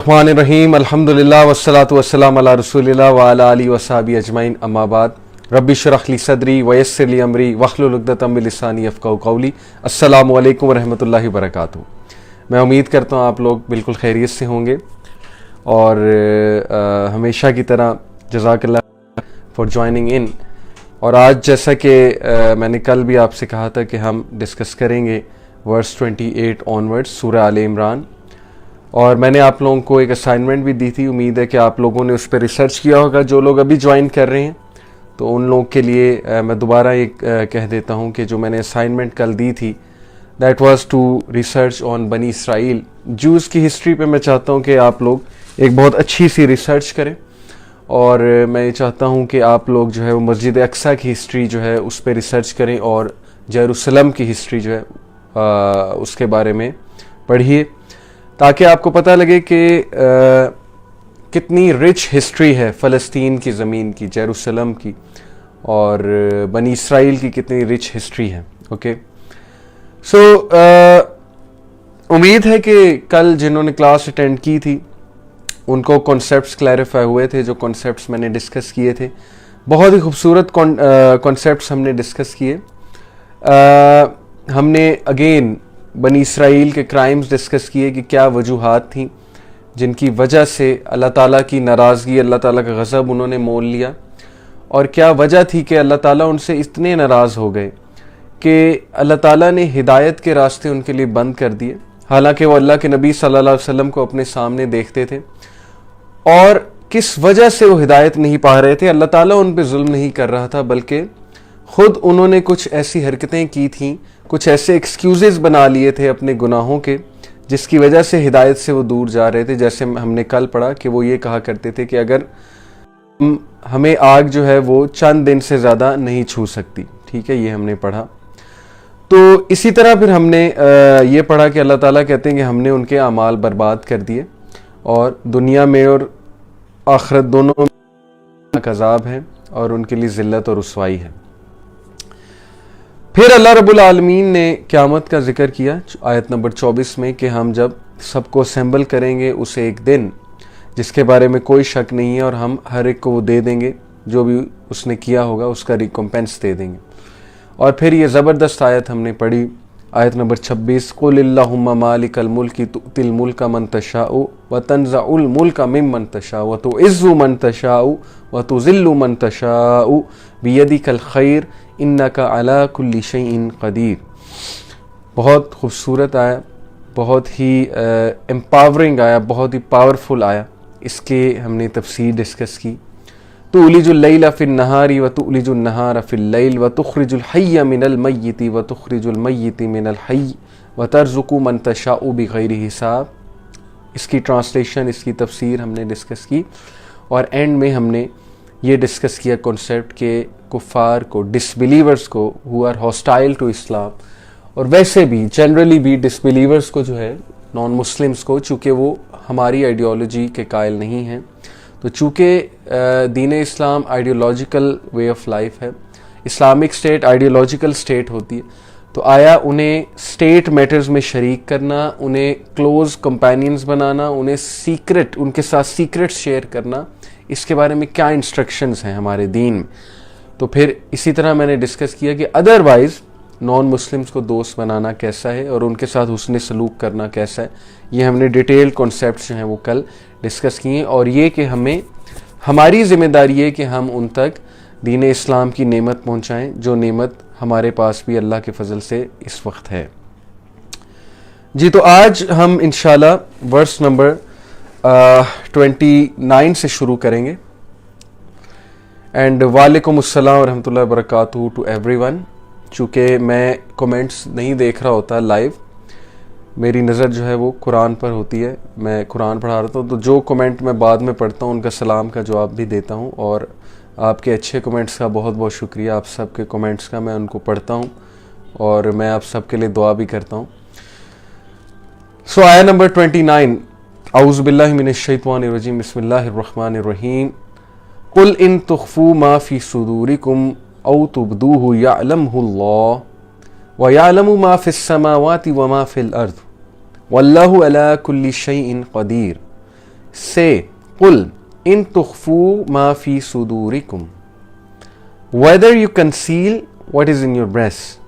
الرحمن الرحیم الحمدللہ والصلاۃ والسلام علی رسول اللہ وعلی آلہ وصحبہ اجمعین اما بعد رب اشرح لی صدری ویسر لی امری واحلل عقدۃ من لسانی یفقہوا قولی۔ السلام علیکم ورحمۃ اللہ وبرکاتہ۔ میں امید کرتا ہوں آپ لوگ بالکل خیریت سے ہوں گے اور ہمیشہ کی طرح جزاک اللہ فار جوائننگ ان۔ اور آج جیسا کہ میں نے کل بھی آپ سے کہا تھا کہ ہم ڈسکس کریں گے ورس 28 آنورڈ سورہ آل عمران، اور میں نے آپ لوگوں کو ایک اسائنمنٹ بھی دی تھی۔ امید ہے کہ آپ لوگوں نے اس پہ ریسرچ کیا ہوگا۔ جو لوگ ابھی جوائن کر رہے ہیں تو ان لوگوں کے لیے میں دوبارہ ایک کہہ دیتا ہوں کہ جو میں نے اسائنمنٹ کل دی تھی that was to research on بنی اسرائیل، جوز کی ہسٹری پہ۔ میں چاہتا ہوں کہ آپ لوگ ایک بہت اچھی سی ریسرچ کریں، اور میں یہ چاہتا ہوں کہ آپ لوگ جو ہے وہ مسجد اقصیٰ کی ہسٹری جو ہے اس پہ ریسرچ کریں، اور یروشلم کی ہسٹری جو ہے اس کے بارے میں پڑھیے، تاکہ آپ کو پتہ لگے کہ کتنی رچ ہسٹری ہے فلسطین کی زمین کی، یروشلم کی، اور بنی اسرائیل کی کتنی رچ ہسٹری ہے۔ اوکے، سو امید ہے کہ کل جنہوں نے کلاس اٹینڈ کی تھی ان کو کنسیپٹس کلیریفائی ہوئے تھے۔ جو کنسیپٹس میں نے ڈسکس کیے تھے، بہت ہی خوبصورت کنسیپٹس ہم نے ڈسکس کیے۔ ہم نے اگین بنی اسرائیل کے کرائمز ڈسکس کیے کہ کیا وجوہات تھیں جن کی وجہ سے اللہ تعالیٰ کی ناراضگی، اللہ تعالیٰ کا غضب انہوں نے مول لیا، اور کیا وجہ تھی کہ اللہ تعالیٰ ان سے اتنے ناراض ہو گئے کہ اللہ تعالیٰ نے ہدایت کے راستے ان کے لیے بند کر دیے، حالانکہ وہ اللہ کے نبی صلی اللہ علیہ وسلم کو اپنے سامنے دیکھتے تھے، اور کس وجہ سے وہ ہدایت نہیں پا رہے تھے۔ اللہ تعالیٰ ان پہ ظلم نہیں کر رہا تھا، بلکہ خود انہوں نے کچھ ایسی حرکتیں کی تھیں، کچھ ایسے ایکسکیوزز بنا لیے تھے اپنے گناہوں کے، جس کی وجہ سے ہدایت سے وہ دور جا رہے تھے۔ جیسے ہم نے کل پڑھا کہ وہ یہ کہا کرتے تھے کہ اگر ہمیں آگ جو ہے وہ چند دن سے زیادہ نہیں چھو سکتی، ٹھیک ہے، یہ ہم نے پڑھا۔ تو اسی طرح پھر ہم نے یہ پڑھا کہ اللہ تعالیٰ کہتے ہیں کہ ہم نے ان کے اعمال برباد کر دیے، اور دنیا میں اور آخرت دونوں میں عذاب ہے، اور ان کے لیے ذلت اور رسوائی ہے۔ پھر اللہ رب العالمین نے قیامت کا ذکر کیا آیت نمبر 24 میں کہ ہم جب سب کو اسمبل کریں گے اسے ایک دن جس کے بارے میں کوئی شک نہیں ہے، اور ہم ہر ایک کو وہ دے دیں گے جو بھی اس نے کیا ہوگا، اس کا ریکمپنس دے دیں گے۔ اور پھر یہ زبردست آیت ہم نے پڑھی، آیت نمبر 26، قُلِ اللَّهُمَّ مَالِكَ الْمُلْكِ تُؤْتِي الْمُلْكَ مَن تَشَاءُ وَتَنزِعُ الْمُلْكَ مِمَّن تَشَاءُ وَتُعِزُّ مَن تَشَاءُ وَتُذِلُّ مَن تَشَاءُ بِيَدِكَ الْخَيْرُ اِنَّكَ عَلَىٰ كُلِّ شَيْءٍ قَدِيرٌ۔ بہت خوبصورت آیا، بہت ہی امپاورنگ آیا، بہت ہی پاورفل آیا۔ اس کے ہم نے تفسیر ڈسکس کی۔ تُولِجُ اللَّيْلَ فِي النَّهَارِ وَتُؤْلِجُ النَّهَارَ فِي اللَّيْلِ وَتُخْرِجُ الْحَيَّ مِنَ الْمَيِّتِ وَتُخْرِجُ الْمَيِّتِ مِنَ الْحَيِّ وَتَرْزُقُ مَن تَشَاءُ بِغَيْرِ حساب۔ اس کی ٹرانسلیشن، اس کی تفسیر ہم نے ڈسکس کی، اور اینڈ میں ہم نے یہ ڈسکس کیا کنسیپٹ کہ کفار کو، ڈس بلیورز کو، ہو آر ہاسٹائل ٹو اسلام، اور ویسے بھی جنرلی بھی ڈس بلیورز کو جو ہے، نان مسلمز کو، چونکہ وہ ہماری آئیڈیالوجی کے قائل نہیں ہیں، تو چونکہ دین اسلام آئیڈیالوجیکل وے آف لائف ہے، اسلامک اسٹیٹ آئیڈیالوجیکل اسٹیٹ ہوتی ہے، تو آیا انہیں اسٹیٹ میٹرز میں شریک کرنا، انہیں کلوز کمپینینز بنانا، انہیں سیکرٹ، ان کے ساتھ سیکرٹ شیئر کرنا، اس کے بارے میں کیا انسٹرکشنز ہیں ہمارے دین میں؟ تو پھر اسی طرح میں نے ڈسکس کیا کہ ادروائز نان مسلمز کو دوست بنانا کیسا ہے، اور ان کے ساتھ حسن سلوک کرنا کیسا ہے۔ یہ ہم نے ڈیٹیل کانسیپٹس جو ہیں وہ کل ڈسکس کیے، اور یہ کہ ہماری ذمہ داری ہے کہ ہم ان تک دین اسلام کی نعمت پہنچائیں، جو نعمت ہمارے پاس بھی اللہ کے فضل سے اس وقت ہے۔ جی، تو آج ہم انشاءاللہ ورس نمبر 29 سے شروع کریں گے۔ اینڈ وعلیکم السلام ورحمۃ اللہ وبرکاتہ ٹو ایوری ون۔ چونکہ میں کومنٹس نہیں دیکھ رہا ہوتا لائیو، میری نظر جو ہے وہ قرآن پر ہوتی ہے، میں قرآن پڑھا رہا ہوں، تو جو کومنٹ میں بعد میں پڑھتا ہوں ان کا سلام کا جواب بھی دیتا ہوں، اور آپ کے اچھے کومنٹس کا بہت بہت شکریہ، آپ سب کے کومنٹس کا میں ان کو پڑھتا ہوں، اور میں آپ سب کے لیے دعا بھی کرتا ہوں۔ سو آیا نمبر 29، اعوذ باللہ من الشیطان الرجیم، بسم اللہ الرحمن الرحیم، قل ان تخفوا ما فی صدورکم او تبدوه یعلمہ اللہ وَيَعْلَمُ مَا فِي السَّمَاوَاتِ وَمَا فِي الْأَرْضِ وَاللَّهُ عَلَىٰ كُلِّ شَيْءٍ قَدِيرٌ۔ Say, قل in تخفوا ما في صدوركم, whether you conceal what is in your breast,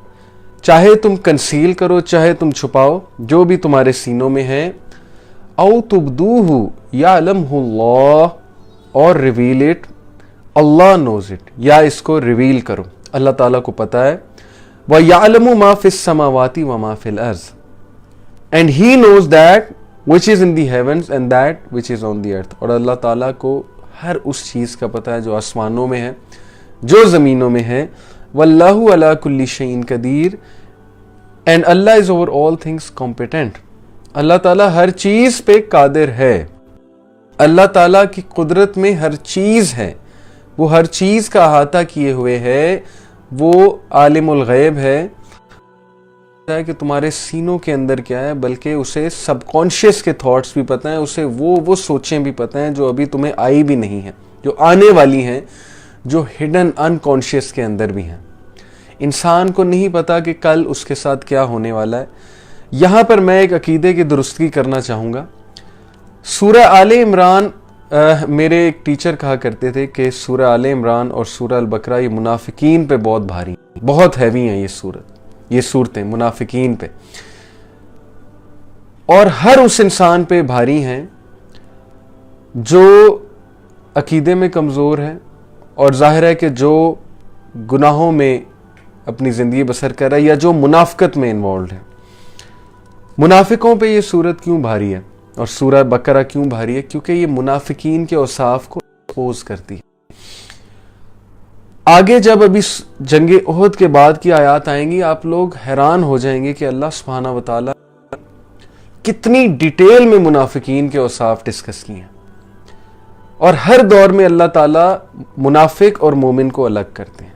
چاہے تم کنسیل کرو چاہے تم چھپاؤ جو بھی تمہارے سینوں میں ہے, او تبدوہ یعلمہ اللہ, اور reveal it, Allah knows it, یا اس کو ریویل کرو, اللہ تعالیٰ کو پتا ہے, وَيَعْلَمُ مَا فِي السَّمَاوَاتِ وَمَا فِي الْأَرْضِ, and he knows that which is in the heavens and that which is on the earth, اور اللہ تعالیٰ کو ہر اس چیز کا پتہ ہے جو آسمانوں میں ہے جو زمینوں میں ہے, وَاللَّهُ عَلَى كُلِّ شَيْءٍ قَدِيرٌ, and Allah is over all things competent, اللہ تعالیٰ ہر چیز پہ قادر ہے, اللہ تعالیٰ کی قدرت میں ہر چیز ہے, وہ ہر چیز کا احاطہ کیے ہوئے ہے, وہ عالم الغیب ہے کہ تمہارے سینوں کے اندر کیا ہے, بلکہ اسے سب کانشیس کے تھاٹس بھی پتہ ہیں, اسے وہ سوچیں بھی پتہ ہیں جو ابھی تمہیں آئی بھی نہیں ہیں, جو آنے والی ہیں, جو ہڈن انکانشیس کے اندر بھی ہیں. انسان کو نہیں پتا کہ کل اس کے ساتھ کیا ہونے والا ہے. یہاں پر میں ایک عقیدے کی درستگی کرنا چاہوں گا. سورہ آل عمران, میرے ایک ٹیچر کہا کرتے تھے کہ سورہ آل عمران اور سورہ البقرہ یہ منافقین پہ بہت بھاری, بہت ہیوی ہیں یہ صورتیں منافقین پہ, اور ہر اس انسان پہ بھاری ہیں جو عقیدے میں کمزور ہے, اور ظاہر ہے کہ جو گناہوں میں اپنی زندگی بسر کر رہا ہے یا جو منافقت میں انوالوڈ ہے. منافقوں پہ یہ صورت کیوں بھاری ہے اور سورہ بقرہ کیوں بھاری ہے؟ کیونکہ یہ منافقین کے اوصاف کو ایکسپوز کرتی ہے. آگے جب ابھی جنگ احد کے بعد کی آیات آئیں گی آپ لوگ حیران ہو جائیں گے کہ اللہ سبحانہ وتعالی کتنی ڈیٹیل میں منافقین کے اوصاف ڈسکس کیے ہیں, اور ہر دور میں اللہ تعالیٰ منافق اور مومن کو الگ کرتے ہیں.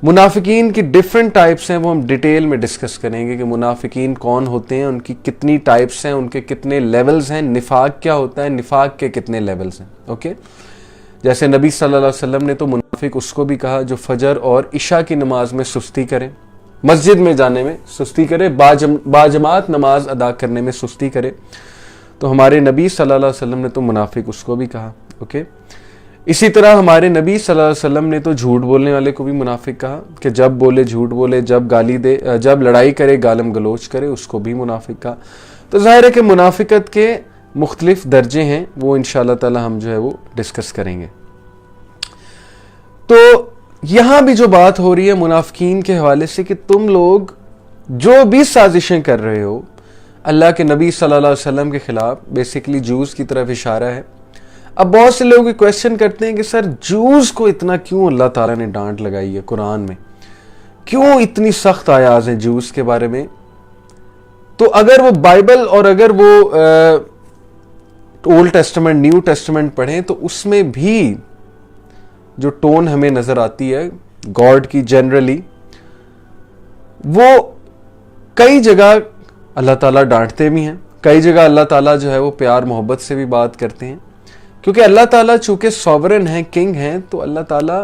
منافقین کی ڈیفرنٹ ٹائپس ہیں, وہ ہم ڈیٹیل میں ڈسکس کریں گے کہ منافقین کون ہوتے ہیں, ان کی کتنی ٹائپس ہیں, ان کے کتنے لیولز ہیں, نفاق کیا ہوتا ہے, نفاق کے کتنے لیولز ہیں. اوکے, جیسے نبی صلی اللہ علیہ وسلم نے تو منافق اس کو بھی کہا جو فجر اور عشاء کی نماز میں سستی کرے, مسجد میں جانے میں سستی کرے, باجماعت نماز ادا کرنے میں سستی کرے, تو ہمارے نبی صلی اللہ علیہ وسلم نے تو منافق اس کو بھی کہا. اوکے, اسی طرح ہمارے نبی صلی اللہ علیہ وسلم نے تو جھوٹ بولنے والے کو بھی منافق کہا کہ جب بولے جھوٹ بولے, جب گالی دے, جب لڑائی کرے گالم گلوچ کرے, اس کو بھی منافق کہا. تو ظاہر ہے کہ منافقت کے مختلف درجے ہیں, وہ انشاءاللہ تعالی ہم جو ہے وہ ڈسکس کریں گے. تو یہاں بھی جو بات ہو رہی ہے منافقین کے حوالے سے کہ تم لوگ جو بھی سازشیں کر رہے ہو اللہ کے نبی صلی اللہ علیہ وسلم کے خلاف, بیسیکلی جوز کی طرف اشارہ ہے. اب بہت سے لوگ کویسچن کرتے ہیں کہ سر جوز کو اتنا کیوں اللہ تعالیٰ نے ڈانٹ لگائی ہے قرآن میں, کیوں اتنی سخت آیات ہیں جوز کے بارے میں؟ تو اگر وہ بائبل اور اگر وہ اولڈ ٹیسٹمنٹ نیو ٹیسٹمنٹ پڑھیں تو اس میں بھی جو ٹون ہمیں نظر آتی ہے گاڈ کی جنرلی, وہ کئی جگہ اللہ تعالیٰ ڈانٹتے بھی ہیں, کئی جگہ اللہ تعالیٰ جو ہے وہ پیار محبت سے بھی بات کرتے ہیں, کیونکہ اللہ تعالیٰ چونکہ سوورن ہیں, کنگ ہیں, تو اللہ تعالیٰ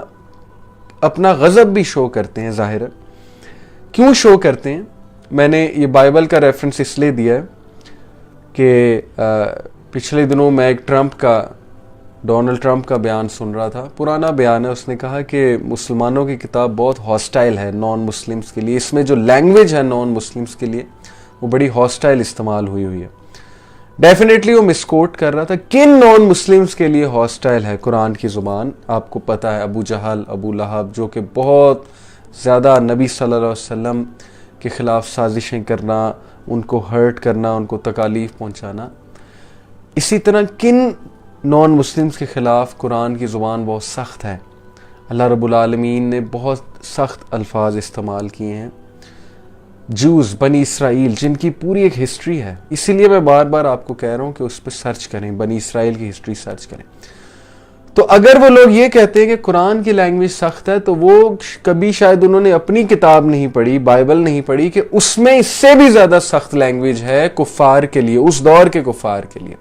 اپنا غضب بھی شو کرتے ہیں. ظاہر ہے کیوں شو کرتے ہیں, میں نے یہ بائبل کا ریفرنس اس لیے دیا ہے کہ پچھلے دنوں میں ایک ڈونلڈ ٹرمپ کا بیان سن رہا تھا, پرانا بیان ہے. اس نے کہا کہ مسلمانوں کی کتاب بہت ہاسٹائل ہے نان مسلمز کے لیے, اس میں جو لینگویج ہے نان مسلمز کے لیے وہ بڑی ہاسٹائل استعمال ہوئی ہے. ڈیفینیٹلی وہ مسکوٹ کر رہا تھا. کن نان مسلمز کے لیے ہاسٹائل ہے قرآن کی زبان؟ آپ کو پتہ ہے, ابو جہل, ابو لہب, جو کہ بہت زیادہ نبی صلی اللہ علیہ وسلم کے خلاف سازشیں کرنا, ان کو ہرٹ کرنا, ان کو تکالیف پہنچانا. اسی طرح کن نان مسلمز کے خلاف قرآن کی زبان بہت سخت ہے؟ اللہ رب العالمین نے بہت سخت الفاظ استعمال کیے ہیں. جوز, بنی اسرائیل, جن کی پوری ایک ہسٹری ہے. اسی لیے میں بار بار آپ کو کہہ رہا ہوں کہ اس پہ سرچ کریں, بنی اسرائیل کی ہسٹری سرچ کریں. تو اگر وہ لوگ یہ کہتے ہیں کہ قرآن کی لینگویج سخت ہے, تو وہ کبھی شاید انہوں نے اپنی کتاب نہیں پڑھی, بائبل نہیں پڑھی, کہ اس میں اس سے بھی زیادہ سخت لینگویج ہے کفار کے لیے, اس دور کے کفار کے لیے.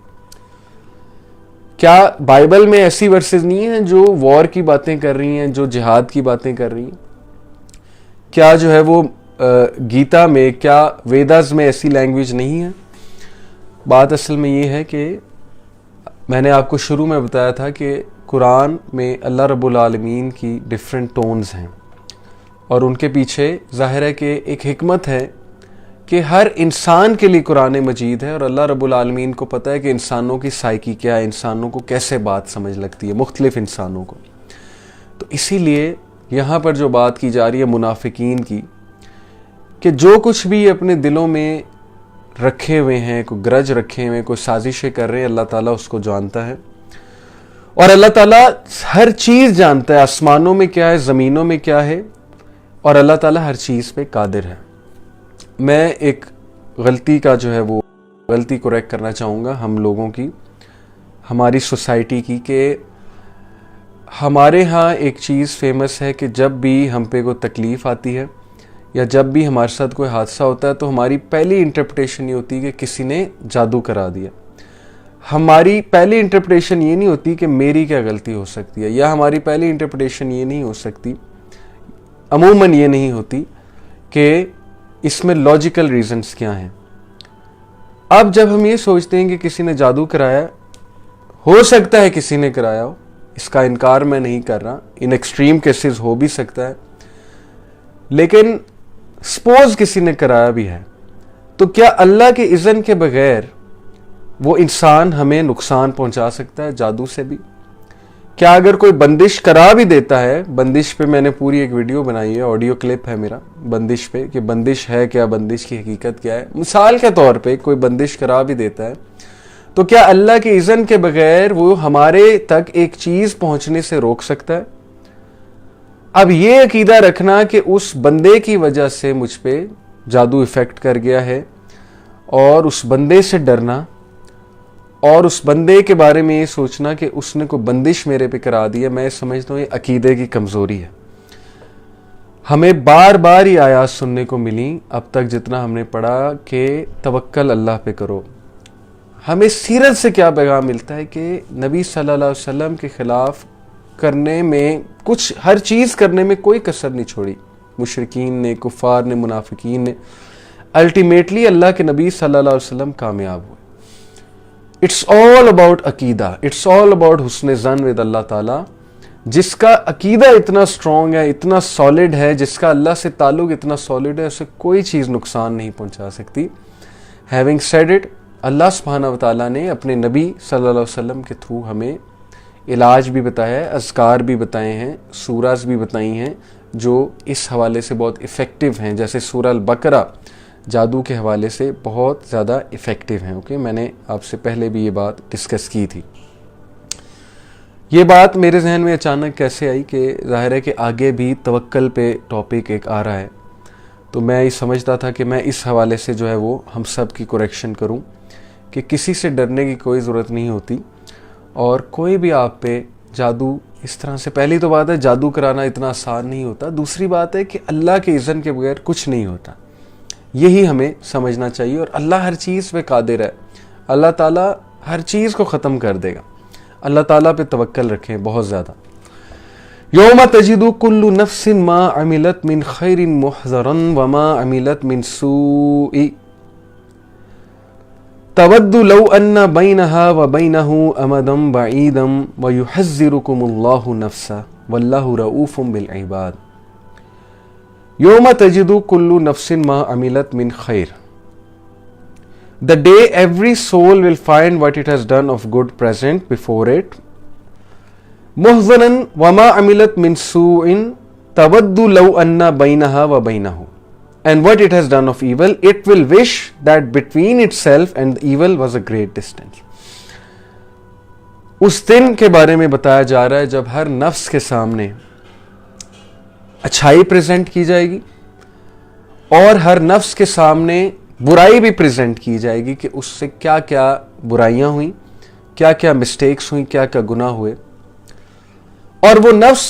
کیا بائبل میں ایسی ورسز نہیں ہیں جو وار کی باتیں کر رہی ہیں, جو جہاد کی باتیں کر رہی ہیں؟ کیا جو ہے وہ گیتا میں, کیا ویداز میں ایسی لینگویج نہیں ہے؟ بات اصل میں یہ ہے کہ میں نے آپ کو شروع میں بتایا تھا کہ قرآن میں اللہ رب العالمین کی ڈیفرنٹ ٹونز ہیں اور ان کے پیچھے ظاہر ہے کہ ایک حکمت ہے کہ ہر انسان کے لیے قرآن مجید ہے، اور اللہ رب العالمین کو پتہ ہے کہ انسانوں کی سائیکی کیا ہے، انسانوں کو کیسے بات سمجھ لگتی ہے، مختلف انسانوں کو. تو اسی لیے یہاں پر جو بات کی جا رہی ہے منافقین کی، کہ جو کچھ بھی اپنے دلوں میں رکھے ہوئے ہیں، کوئی گرج رکھے ہوئے ہیں، کوئی سازشیں کر رہے ہیں، اللہ تعالیٰ اس کو جانتا ہے. اور اللہ تعالیٰ ہر چیز جانتا ہے، آسمانوں میں کیا ہے، زمینوں میں کیا ہے، اور اللہ تعالیٰ ہر چیز پہ قادر ہے. میں ایک غلطی کا جو ہے وہ غلطی کریکٹ کرنا چاہوں گا ہم لوگوں کی، ہماری سوسائٹی کی، کہ ہمارے ہاں ایک چیز فیمس ہے کہ جب بھی ہم پہ کوئی تکلیف آتی ہے یا جب بھی ہمارے ساتھ کوئی حادثہ ہوتا ہے تو ہماری پہلی انٹرپریٹیشن یہ ہوتی ہے کہ کسی نے جادو کرا دیا. ہماری پہلی انٹرپریٹیشن یہ نہیں ہوتی کہ میری کیا غلطی ہو سکتی ہے، یا ہماری پہلی انٹرپریٹیشن یہ نہیں ہو سکتی، عموماً یہ نہیں ہوتی کہ اس میں لاجیکل ریزنز کیا ہیں. اب جب ہم یہ سوچتے ہیں کہ کسی نے جادو کرایا، ہو سکتا ہے کسی نے کرایا ہو، اس کا انکار میں نہیں کر رہا، ان ایکسٹریم کیسز ہو بھی سکتا ہے، لیکن سپوز کسی نے کرایا بھی ہے، تو کیا اللہ کے اذن کے بغیر وہ انسان ہمیں نقصان پہنچا سکتا ہے جادو سے بھی؟ کیا اگر کوئی بندش کرا بھی دیتا ہے، بندش پہ میں نے پوری ایک ویڈیو بنائی ہے، آڈیو کلپ ہے میرا بندش پہ، کہ بندش ہے کیا، بندش کی حقیقت کیا ہے. مثال کے طور پہ کوئی بندش کرا بھی دیتا ہے تو کیا اللہ کے اذن کے بغیر وہ ہمارے تک ایک چیز پہنچنے سے روک سکتا ہے؟ اب یہ عقیدہ رکھنا کہ اس بندے کی وجہ سے مجھ پہ جادو ایفیکٹ کر گیا ہے، اور اس بندے سے ڈرنا، اور اس بندے کے بارے میں یہ سوچنا کہ اس نے کوئی بندش میرے پہ کرا دی ہے، میں سمجھتا ہوں یہ عقیدے کی کمزوری ہے. ہمیں بار بار یہ آیات سننے کو ملی اب تک جتنا ہم نے پڑھا کہ توکل اللہ پہ کرو. ہمیں سیرت سے کیا پیغام ملتا ہے کہ نبی صلی اللہ علیہ وسلم کے خلاف کرنے میں کچھ، ہر چیز کرنے میں کوئی کسر نہیں چھوڑی مشرکین نے، کفار نے، منافقین نے. الٹیمیٹلی اللہ کے نبی صلی اللہ علیہ وسلم کامیاب ہوئے. اٹس آل اباؤٹ عقیدہ، اٹس آل اباؤٹ حسن ظن ود اللہ تعالیٰ. جس کا عقیدہ اتنا اسٹرانگ ہے، اتنا سالڈ ہے، جس کا اللہ سے تعلق اتنا سالڈ ہے، اسے کوئی چیز نقصان نہیں پہنچا سکتی. ہیونگ سیڈ اٹ، اللہ سبحانہ و تعالیٰ نے اپنے نبی صلی اللہ علیہ وسلم کے تھرو ہمیں علاج بھی بتایا ہے، اذکار بھی بتائے ہیں، سوراز بھی بتائی ہیں جو اس حوالے سے بہت افیکٹو ہیں. جیسے سورہ البقرہ جادو کے حوالے سے بہت زیادہ افیکٹو ہیں. اوکے، میں نے آپ سے پہلے بھی یہ بات ڈسکس کی تھی. یہ بات میرے ذہن میں اچانک کیسے آئی کہ ظاہر ہے کہ آگے بھی توکل پہ ٹاپک ایک آ رہا ہے، تو میں یہ سمجھتا تھا کہ میں اس حوالے سے جو ہے وہ ہم سب کی کریکشن کروں کہ کسی سے ڈرنے کی کوئی ضرورت نہیں ہوتی، اور کوئی بھی آپ پہ جادو اس طرح سے، پہلی تو بات ہے جادو کرانا اتنا آسان نہیں ہوتا، دوسری بات ہے کہ اللہ کے اذن کے بغیر کچھ نہیں ہوتا. یہی ہمیں سمجھنا چاہیے، اور اللہ ہر چیز پہ قادر ہے، اللہ تعالیٰ ہر چیز کو ختم کر دے گا. اللہ تعالیٰ پہ توکل رکھیں بہت زیادہ. یوم تجد کل نفس ما عملت من خیر محضرا وما عملت من سوء تود لو ان بینها وبینه امدا بعیدا ویحذرکم اللہ نفسا واللہ رؤوف بالعباد. یوم تجد کل نفس ما عملت من خیر. The day every soul will find what it has done of good present before it. محضرا وما عملت من سوء تود لو ان بینها وبینه. And what it has done of evil, it will wish that between itself and evil was a great distance. اس دن کے بارے میں بتایا جا رہا ہے جب ہر نفس کے سامنے اچھائی پریزنٹ کی جائے گی، اور ہر نفس کے سامنے برائی بھی پریزنٹ کی جائے گی کہ اس سے کیا کیا برائیاں ہوئیں، کیا کیا مسٹیکس ہوئیں، کیا کیا گناہ ہوئے. اور وہ نفس،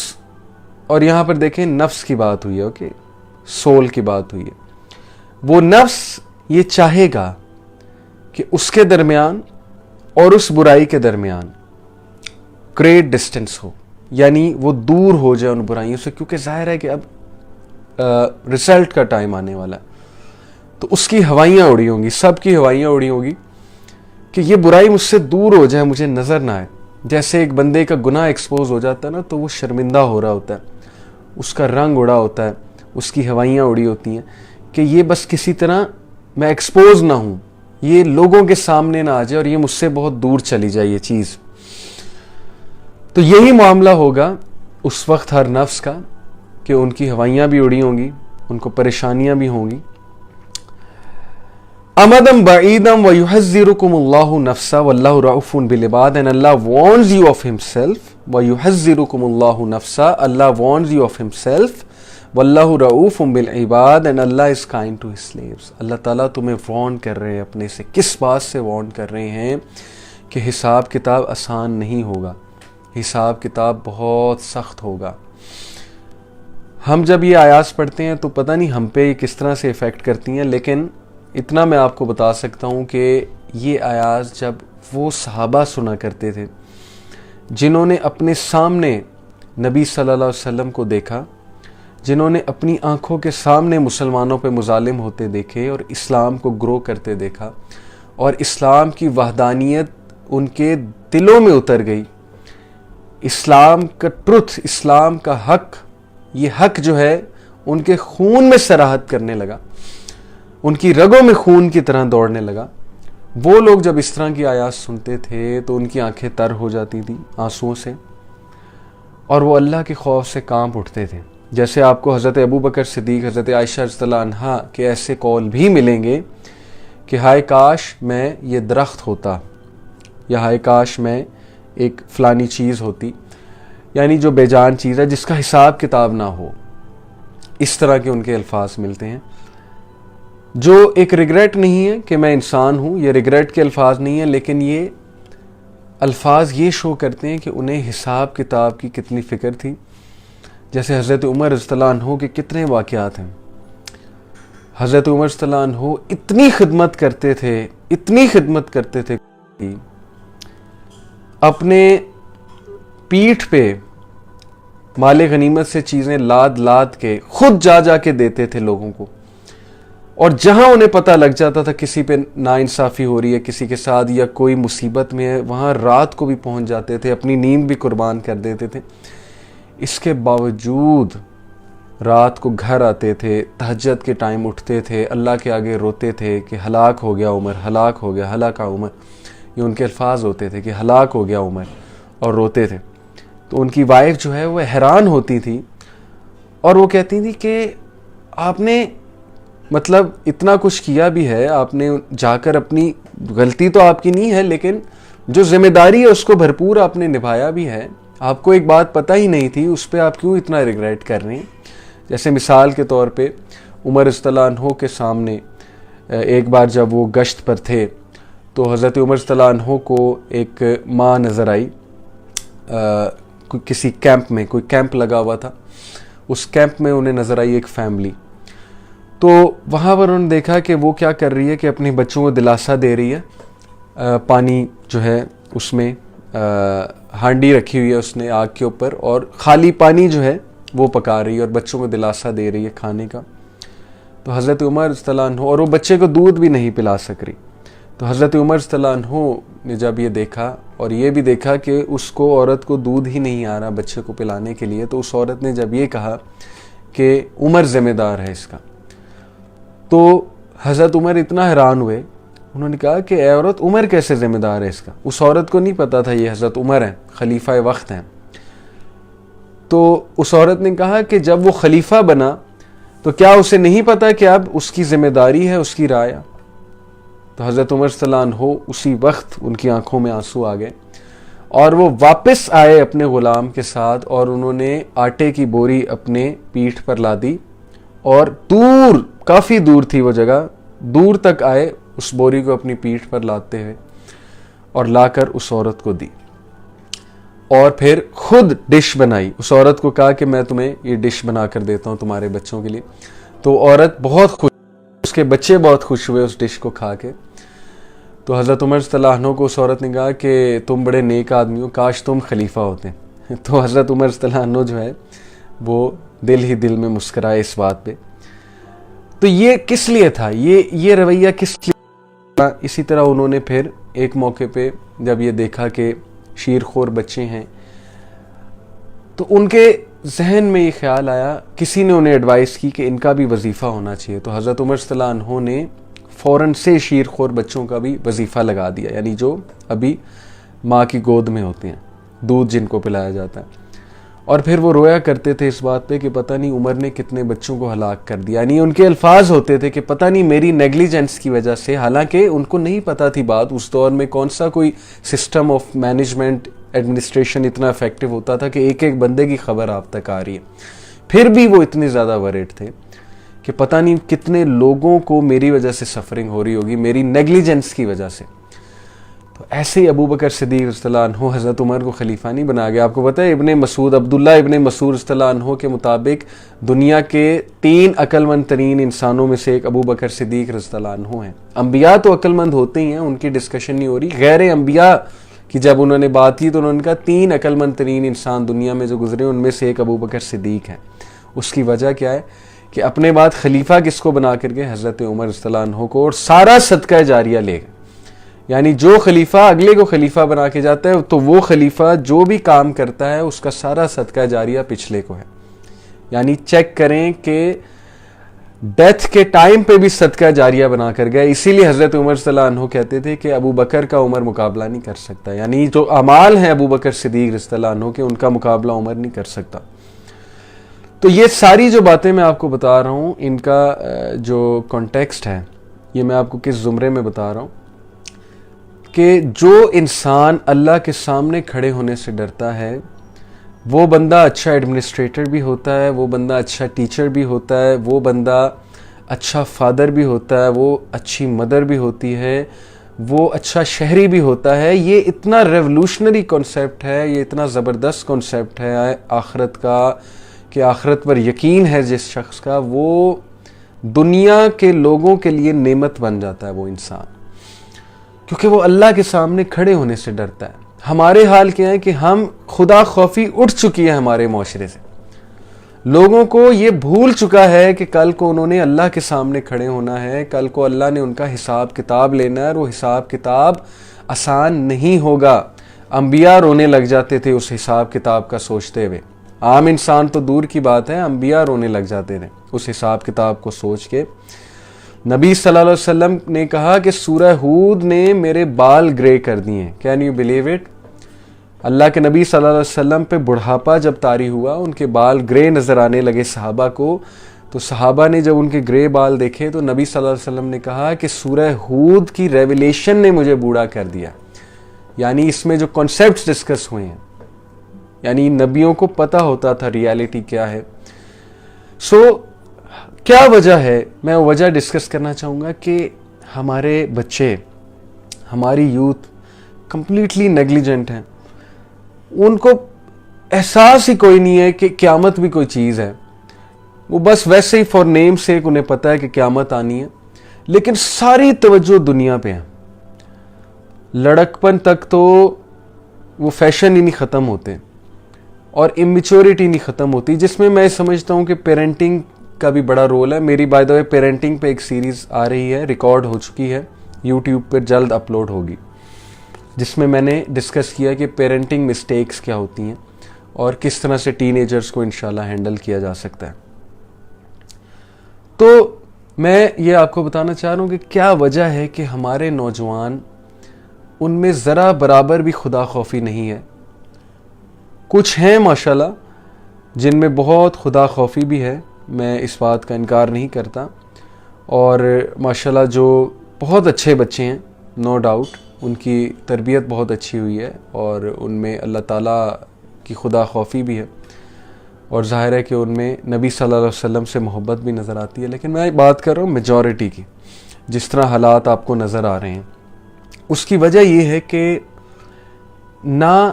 اور یہاں پر دیکھیں نفس کی بات ہوئی ہے، اوکے، سول کی بات ہوئی ہے. وہ نفس یہ چاہے گا کہ اس کے درمیان اور اس برائی کے درمیان گریٹ ڈسٹینس ہو، یعنی وہ دور ہو جائے ان برائیوں سے، کیونکہ ظاہر ہے کہ اب رزلٹ کا ٹائم آنے والا ہے. تو اس کی ہوائیاں اڑی ہوں گی، سب کی ہوائیاں اڑی ہوں گی کہ یہ برائی مجھ سے دور ہو جائے, مجھے نظر نہ آئے. جیسے ایک بندے کا گناہ ایکسپوز ہو جاتا ہے نا, تو وہ شرمندہ ہو رہا ہوتا ہے, اس کا رنگ اڑا ہوتا ہے, اس کی ہوائیاں اڑی ہوتی ہیں کہ یہ بس کسی طرح میں ایکسپوز نہ ہوں, یہ لوگوں کے سامنے نہ آ جائے اور یہ مجھ سے بہت دور چلی جائے یہ چیز. تو یہی معاملہ ہوگا اس وقت ہر نفس کا کہ ان کی ہوائیاں بھی اڑی ہوں گی, ان کو پریشانیاں بھی ہوں گی. امدم بعیدم ویحذرکم اللہ نفسا واللہ رؤوف بالعباد, and Allah warns you of himself. ویحذرکم اللہ نفسا, Allah warns you of himself. واللہ رؤوف بالعباد, and Allah is kind to his slaves. اللہ تعالیٰ تمہیں وارن کر رہے ہیں اپنے سے. کس بات سے وارن کر رہے ہیں؟ کہ حساب کتاب آسان نہیں ہوگا, حساب کتاب بہت سخت ہوگا. ہم جب یہ آیات پڑھتے ہیں تو پتہ نہیں ہم پہ کس طرح سے افیکٹ کرتی ہیں, لیکن اتنا میں آپ کو بتا سکتا ہوں کہ یہ آیات جب وہ صحابہ سنا کرتے تھے جنہوں نے اپنے سامنے نبی صلی اللہ علیہ وسلم کو دیکھا, جنہوں نے اپنی آنکھوں کے سامنے مسلمانوں پہ مظالم ہوتے دیکھے اور اسلام کو گرو کرتے دیکھا, اور اسلام کی وحدانیت ان کے دلوں میں اتر گئی, اسلام کا ٹروتھ, اسلام کا حق, یہ حق جو ہے ان کے خون میں سراحت کرنے لگا, ان کی رگوں میں خون کی طرح دوڑنے لگا. وہ لوگ جب اس طرح کی آیات سنتے تھے تو ان کی آنکھیں تر ہو جاتی تھیں آنسوؤں سے, اور وہ اللہ کے خوف سے کانپ اٹھتے تھے. جیسے آپ کو حضرت ابو بکر صدیق, حضرت عائشہ رضی اللہ عنہا کے ایسے قول بھی ملیں گے کہ ہائے کاش میں یہ درخت ہوتا, یا ہائے کاش میں ایک فلانی چیز ہوتی, یعنی جو بے جان چیز ہے جس کا حساب کتاب نہ ہو. اس طرح کے ان کے الفاظ ملتے ہیں, جو ایک ریگریٹ نہیں ہے کہ میں انسان ہوں, یہ ریگریٹ کے الفاظ نہیں ہیں, لیکن یہ الفاظ یہ شو کرتے ہیں کہ انہیں حساب کتاب کی کتنی فکر تھی. جیسے حضرت عمر رضی اللہ عنہ کے کتنے واقعات ہیں. حضرت عمر رضی اللہ عنہ اتنی خدمت کرتے تھے, اتنی خدمت کرتے تھے, اپنے پیٹھ پہ مال غنیمت سے چیزیں لاد لاد کے خود جا جا کے دیتے تھے لوگوں کو, اور جہاں انہیں پتہ لگ جاتا تھا کسی پہ ناانصافی ہو رہی ہے کسی کے ساتھ یا کوئی مصیبت میں ہے, وہاں رات کو بھی پہنچ جاتے تھے, اپنی نیند بھی قربان کر دیتے تھے. اس کے باوجود رات کو گھر آتے تھے, تہجد کے ٹائم اٹھتے تھے, اللہ کے آگے روتے تھے کہ ہلاک ہو گیا عمر, ہلاک ہو گیا, ہلاکا عمر. یہ ان کے الفاظ ہوتے تھے کہ ہلاک ہو گیا عمر, اور روتے تھے. تو ان کی وائف جو ہے وہ حیران ہوتی تھی, اور وہ کہتی تھی کہ آپ نے مطلب اتنا کچھ کیا بھی ہے, آپ نے جا کر اپنی غلطی تو آپ کی نہیں ہے, لیکن جو ذمہ داری ہے اس کو بھرپور آپ نے نبھایا بھی ہے. آپ کو ایک بات پتہ ہی نہیں تھی, اس پہ آپ کیوں اتنا ریگریٹ کر رہے ہیں؟ جیسے مثال کے طور پہ عمر رضی اللہ عنہ کے سامنے ایک بار جب وہ گشت پر تھے تو حضرت عمر رضی اللہ عنہ کو ایک ماں نظر آئی, کسی کیمپ میں, کوئی کیمپ لگا ہوا تھا, اس کیمپ میں انہیں نظر آئی ایک فیملی. تو وہاں پر انہوں نے دیکھا کہ وہ کیا کر رہی ہے کہ اپنے بچوں کو دلاسا دے رہی ہے. پانی جو ہے اس میں ہانڈی رکھی ہوئی ہے اس نے آگ کے اوپر, اور خالی پانی جو ہے وہ پکا رہی ہے اور بچوں کو دلاسا دے رہی ہے کھانے کا. تو حضرت عمر رضی اللہ عنہ, اور وہ بچے کو دودھ بھی نہیں پلا سک رہی, تو حضرت عمر رضی اللہ عنہ نے جب یہ دیکھا اور یہ بھی دیکھا کہ اس کو, عورت کو دودھ ہی نہیں آ رہا بچے کو پلانے کے لیے, تو اس عورت نے جب یہ کہا کہ عمر ذمہ دار ہے اس کا, تو حضرت عمر اتنا حیران ہوئے, انہوں نے کہا کہ اے عورت, عمر کیسے ذمہ دار ہے اس کا؟ اس عورت کو نہیں پتا تھا یہ حضرت عمر ہیں, خلیفہ وقت ہیں. تو اس عورت نے کہا کہ جب وہ خلیفہ بنا تو کیا اسے نہیں پتا کہ اب اس کی ذمہ داری ہے اس کی رعایا؟ تو حضرت عمر صلی اللہ عنہ اسی وقت ان کی آنکھوں میں آنسو آ گئے, اور وہ واپس آئے اپنے غلام کے ساتھ, اور انہوں نے آٹے کی بوری اپنے پیٹھ پر لا دی, اور دور, کافی دور تھی وہ جگہ, دور تک آئے اس بوری کو اپنی پیٹھ پر لاتے ہوئے, اور لا کر اس عورت کو دی, اور پھر خود ڈش بنائی. اس عورت کو کہا کہ میں تمہیں یہ ڈش بنا کر دیتا ہوں تمہارے بچوں کے لیے. تو عورت بہت خوش, اس کے بچے بہت خوش ہوئے اس ڈش کو کھا کے. تو حضرت عمر صلی اللہ عنہ کو اس عورت نے کہا کہ تم بڑے نیک آدمی ہو, کاش تم خلیفہ ہوتے. تو حضرت عمر صلی اللہ عنہ جو ہے وہ دل ہی دل میں مسکرائے اس بات پہ. تو یہ کس لیے تھا, یہ رویہ کس لیے؟ اسی طرح انہوں نے پھر ایک موقع پہ جب یہ دیکھا کہ شیر خور بچے ہیں تو ان کے ذہن میں یہ خیال آیا, کسی نے انہیں ایڈوائس کی کہ ان کا بھی وظیفہ ہونا چاہیے. تو حضرت عمر رضی اللہ عنہ نے فوراً سے شیر خور بچوں کا بھی وظیفہ لگا دیا, یعنی جو ابھی ماں کی گود میں ہوتے ہیں, دودھ جن کو پلایا جاتا ہے. اور پھر وہ رویا کرتے تھے اس بات پہ کہ پتہ نہیں عمر نے کتنے بچوں کو ہلاک کر دیا. یعنی ان کے الفاظ ہوتے تھے کہ پتہ نہیں میری نیگلیجنس کی وجہ سے, حالانکہ ان کو نہیں پتہ تھی بات, اس دور میں کون سا کوئی سسٹم آف مینجمنٹ ایڈمنسٹریشن اتنا افیکٹو ہوتا تھا کہ ایک ایک بندے کی خبر آپ تک آ رہی ہے. پھر بھی وہ اتنے زیادہ ورڈ تھے کہ پتہ نہیں کتنے لوگوں کو میری وجہ سے سفرنگ ہو رہی ہوگی, میری نیگلیجنس کی وجہ سے. تو ایسے ہی ابو بکر صدیق رضی اللہ عنہ حضرت عمر کو خلیفہ نہیں بنا گیا. آپ کو پتہ ہے ابن مسعود, عبداللہ ابن مسعود رضی اللہ عنہ کے مطابق دنیا کے 3 عقل مند ترین انسانوں میں سے ایک ابو بکر صدیق رضی اللہ عنہ ہیں. انبیاء تو عقل مند ہوتے ہی ہیں, ان کی ڈسکشن نہیں ہو رہی. غیر انبیاء کی جب انہوں نے بات کی تو انہوں نے کہا 3 عقل مند ترین انسان دنیا میں جو گزرے ان میں سے ایک ابو بکر صدیق ہیں. اس کی وجہ کیا ہے کہ اپنے بعد خلیفہ کس کو بنا کر کے, حضرت عمر رضی اللہ عنہ کو, اور سارا صدقہ جاریہ لے گئے. یعنی جو خلیفہ اگلے کو خلیفہ بنا کے جاتا ہے تو وہ خلیفہ جو بھی کام کرتا ہے اس کا سارا صدقہ جاریہ پچھلے کو ہے. یعنی چیک کریں کہ ڈیتھ کے ٹائم پہ بھی صدقہ جاریہ بنا کر گئے. اسی لیے حضرت عمر صلی اللہ عنہ کہتے تھے کہ ابو بکر کا عمر مقابلہ نہیں کر سکتا. یعنی جو اعمال ہیں ابو بکر صدیق رضی اللہ عنہ کے, ان کا مقابلہ عمر نہیں کر سکتا. تو یہ ساری جو باتیں میں آپ کو بتا رہا ہوں, ان کا جو کانٹیکسٹ ہے یہ میں آپ کو کس زمرے میں بتا رہا ہوں کہ جو انسان اللہ کے سامنے کھڑے ہونے سے ڈرتا ہے وہ بندہ اچھا ایڈمنسٹریٹر بھی ہوتا ہے, وہ بندہ اچھا ٹیچر بھی ہوتا ہے, وہ بندہ اچھا فادر بھی ہوتا ہے, وہ اچھی مدر بھی ہوتی ہے, وہ اچھا شہری بھی ہوتا ہے. یہ اتنا ریولوشنری کانسیپٹ ہے, یہ اتنا زبردست کانسیپٹ ہے آخرت کا کہ آخرت پر یقین ہے جس شخص کا, وہ دنیا کے لوگوں کے لیے نعمت بن جاتا ہے وہ انسان, کیونکہ وہ اللہ کے سامنے کھڑے ہونے سے ڈرتا ہے. ہمارے حال کیا ہے کہ ہم خدا خوفی اٹھ چکی ہے ہمارے معاشرے سے. لوگوں کو یہ بھول چکا ہے کہ کل کو انہوں نے اللہ کے سامنے کھڑے ہونا ہے, کل کو اللہ نے ان کا حساب کتاب لینا ہے, اور وہ حساب کتاب آسان نہیں ہوگا. انبیاء رونے لگ جاتے تھے اس حساب کتاب کا سوچتے ہوئے, عام انسان تو دور کی بات ہے, انبیاء رونے لگ جاتے تھے اس حساب کتاب کو سوچ کے. نبی صلی اللہ علیہ وسلم نے کہا کہ سورہ ہود نے میرے بال گرے کر دیے ہیں. Can you believe it? اللہ کے نبی صلی اللہ علیہ وسلم پہ بڑھاپا جب طاری ہوا, ان کے بال گرے نظر آنے لگے صحابہ کو, تو صحابہ نے جب ان کے گرے بال دیکھے تو نبی صلی اللہ علیہ وسلم نے کہا کہ سورہ ہود کی ریویلیشن نے مجھے بوڑھا کر دیا. یعنی اس میں جو کانسیپٹس ڈسکس ہوئے ہیں, یعنی نبیوں کو پتہ ہوتا تھا ریالٹی کیا ہے. کیا وجہ ہے, میں وجہ ڈسکس کرنا چاہوں گا کہ ہمارے بچے, ہماری یوتھ کمپلیٹلی نیگلیجنٹ ہیں. ان کو احساس ہی کوئی نہیں ہے کہ قیامت بھی کوئی چیز ہے. وہ بس ویسے ہی فار نیم سیک انہیں پتہ ہے کہ قیامت آنی ہے, لیکن ساری توجہ دنیا پہ ہے. لڑکپن تک تو وہ فیشن ہی نہیں ختم ہوتے اور امیچورٹی نہیں ختم ہوتی, جس میں میں سمجھتا ہوں کہ پیرنٹنگ کا بھی بڑا رول ہے. میری بائی دا وے پیرنٹنگ پہ ایک سیریز آ رہی ہے, ریکارڈ ہو چکی ہے, یوٹیوب پہ جلد اپلوڈ ہوگی, جس میں میں نے ڈسکس کیا کہ پیرنٹنگ مسٹیکس کیا ہوتی ہیں اور کس طرح سے ٹین ایجرز کو انشاءاللہ ہینڈل کیا جا سکتا ہے. تو میں یہ آپ کو بتانا چاہ رہا ہوں کہ کیا وجہ ہے کہ ہمارے نوجوان, ان میں ذرا برابر بھی خدا خوفی نہیں ہے. کچھ ہیں ماشاءاللہ جن میں بہت خدا خوفی بھی ہے, میں اس بات کا انکار نہیں کرتا, اور ماشاءاللہ جو بہت اچھے بچے ہیں نو ڈاؤٹ, ان کی تربیت بہت اچھی ہوئی ہے اور ان میں اللہ تعالیٰ کی خدا خوفی بھی ہے, اور ظاہر ہے کہ ان میں نبی صلی اللہ علیہ وسلم سے محبت بھی نظر آتی ہے. لیکن میں بات کر رہا ہوں میجورٹی کی, جس طرح حالات آپ کو نظر آ رہے ہیں. اس کی وجہ یہ ہے کہ نہ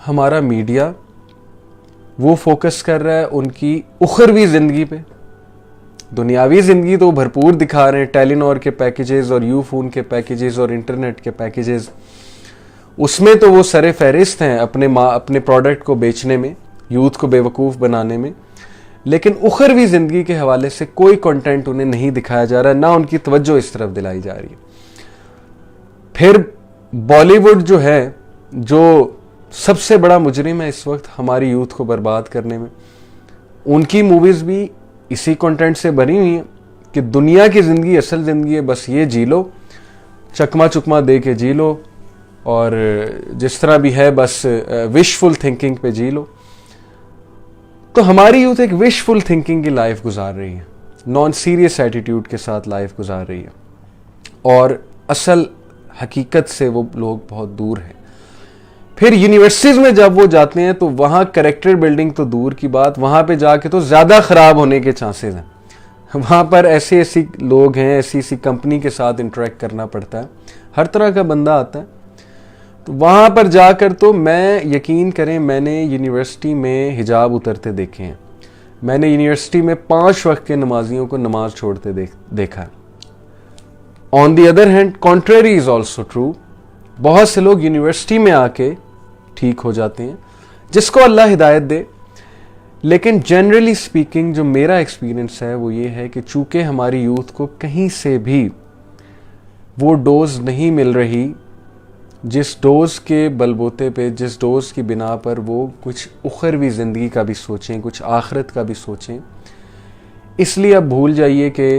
ہمارا میڈیا وہ فوکس کر رہا ہے ان کی اخروی زندگی پہ. دنیاوی زندگی تو بھرپور دکھا رہے ہیں, ٹیلی نور کے پیکیجز اور یو فون کے پیکیجز اور انٹرنیٹ کے پیکیجز, اس میں تو وہ سر فہرست ہیں اپنے پروڈکٹ کو بیچنے میں, یوتھ کو بے وقوف بنانے میں. لیکن اخروی زندگی کے حوالے سے کوئی کنٹینٹ انہیں نہیں دکھایا جا رہا ہے, نہ ان کی توجہ اس طرف دلائی جا رہی ہے. پھر بالی ووڈ جو ہے, جو سب سے بڑا مجرم ہے اس وقت ہماری یوتھ کو برباد کرنے میں, ان کی موویز بھی اسی کنٹینٹ سے بنی ہوئی ہیں کہ دنیا کی زندگی اصل زندگی ہے, بس یہ جی لو, چکما چکما دے کے جی لو, اور جس طرح بھی ہے بس وشفل تھنکنگ پہ جی لو. تو ہماری یوتھ ایک وشفل تھنکنگ کی لائف گزار رہی ہے, نان سیریس ایٹیٹیوڈ کے ساتھ لائف گزار رہی ہے, اور اصل حقیقت سے وہ لوگ بہت دور ہیں. پھر یونیورسٹیز میں جب وہ جاتے ہیں تو وہاں کریکٹر بلڈنگ تو دور کی بات, وہاں پہ جا کے تو زیادہ خراب ہونے کے چانسز ہیں. وہاں پر ایسے لوگ ہیں, ایسی کمپنی کے ساتھ انٹریکٹ کرنا پڑتا ہے, ہر طرح کا بندہ آتا ہے. تو وہاں پر جا کر تو میں, یقین کریں, میں نے یونیورسٹی میں حجاب اترتے دیکھے ہیں, میں نے یونیورسٹی میں 5 وقت کے نمازیوں کو نماز چھوڑتے دیکھا ہے. On the other hand contrary is also true, بہت سے لوگ یونیورسٹی میں آ کے ٹھیک ہو جاتے ہیں, جس کو اللہ ہدایت دے. لیکن جنرلی سپیکنگ جو میرا ایکسپیرینس ہے وہ یہ ہے کہ چونکہ ہماری یوتھ کو کہیں سے بھی وہ ڈوز نہیں مل رہی جس ڈوز کے بلبوتے پہ, جس ڈوز کی بنا پر وہ کچھ اخروی زندگی کا بھی سوچیں, کچھ آخرت کا بھی سوچیں, اس لیے اب بھول جائیے کہ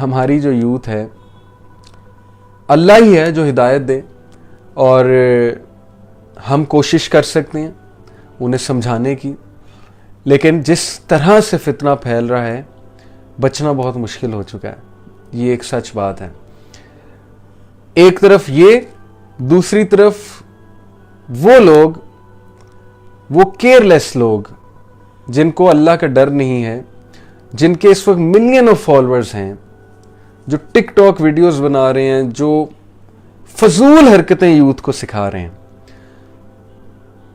ہماری جو یوتھ ہے اللہ ہی ہے جو ہدایت دے, اور ہم کوشش کر سکتے ہیں انہیں سمجھانے کی, لیکن جس طرح سے فتنہ پھیل رہا ہے بچنا بہت مشکل ہو چکا ہے. یہ ایک سچ بات ہے. ایک طرف یہ, دوسری طرف وہ لوگ, وہ کیئر لیس لوگ جن کو اللہ کا ڈر نہیں ہے, جن کے اس وقت ملین آف فالوورز ہیں, جو ٹک ٹاک ویڈیوز بنا رہے ہیں, جو فضول حرکتیں یوتھ کو سکھا رہے ہیں.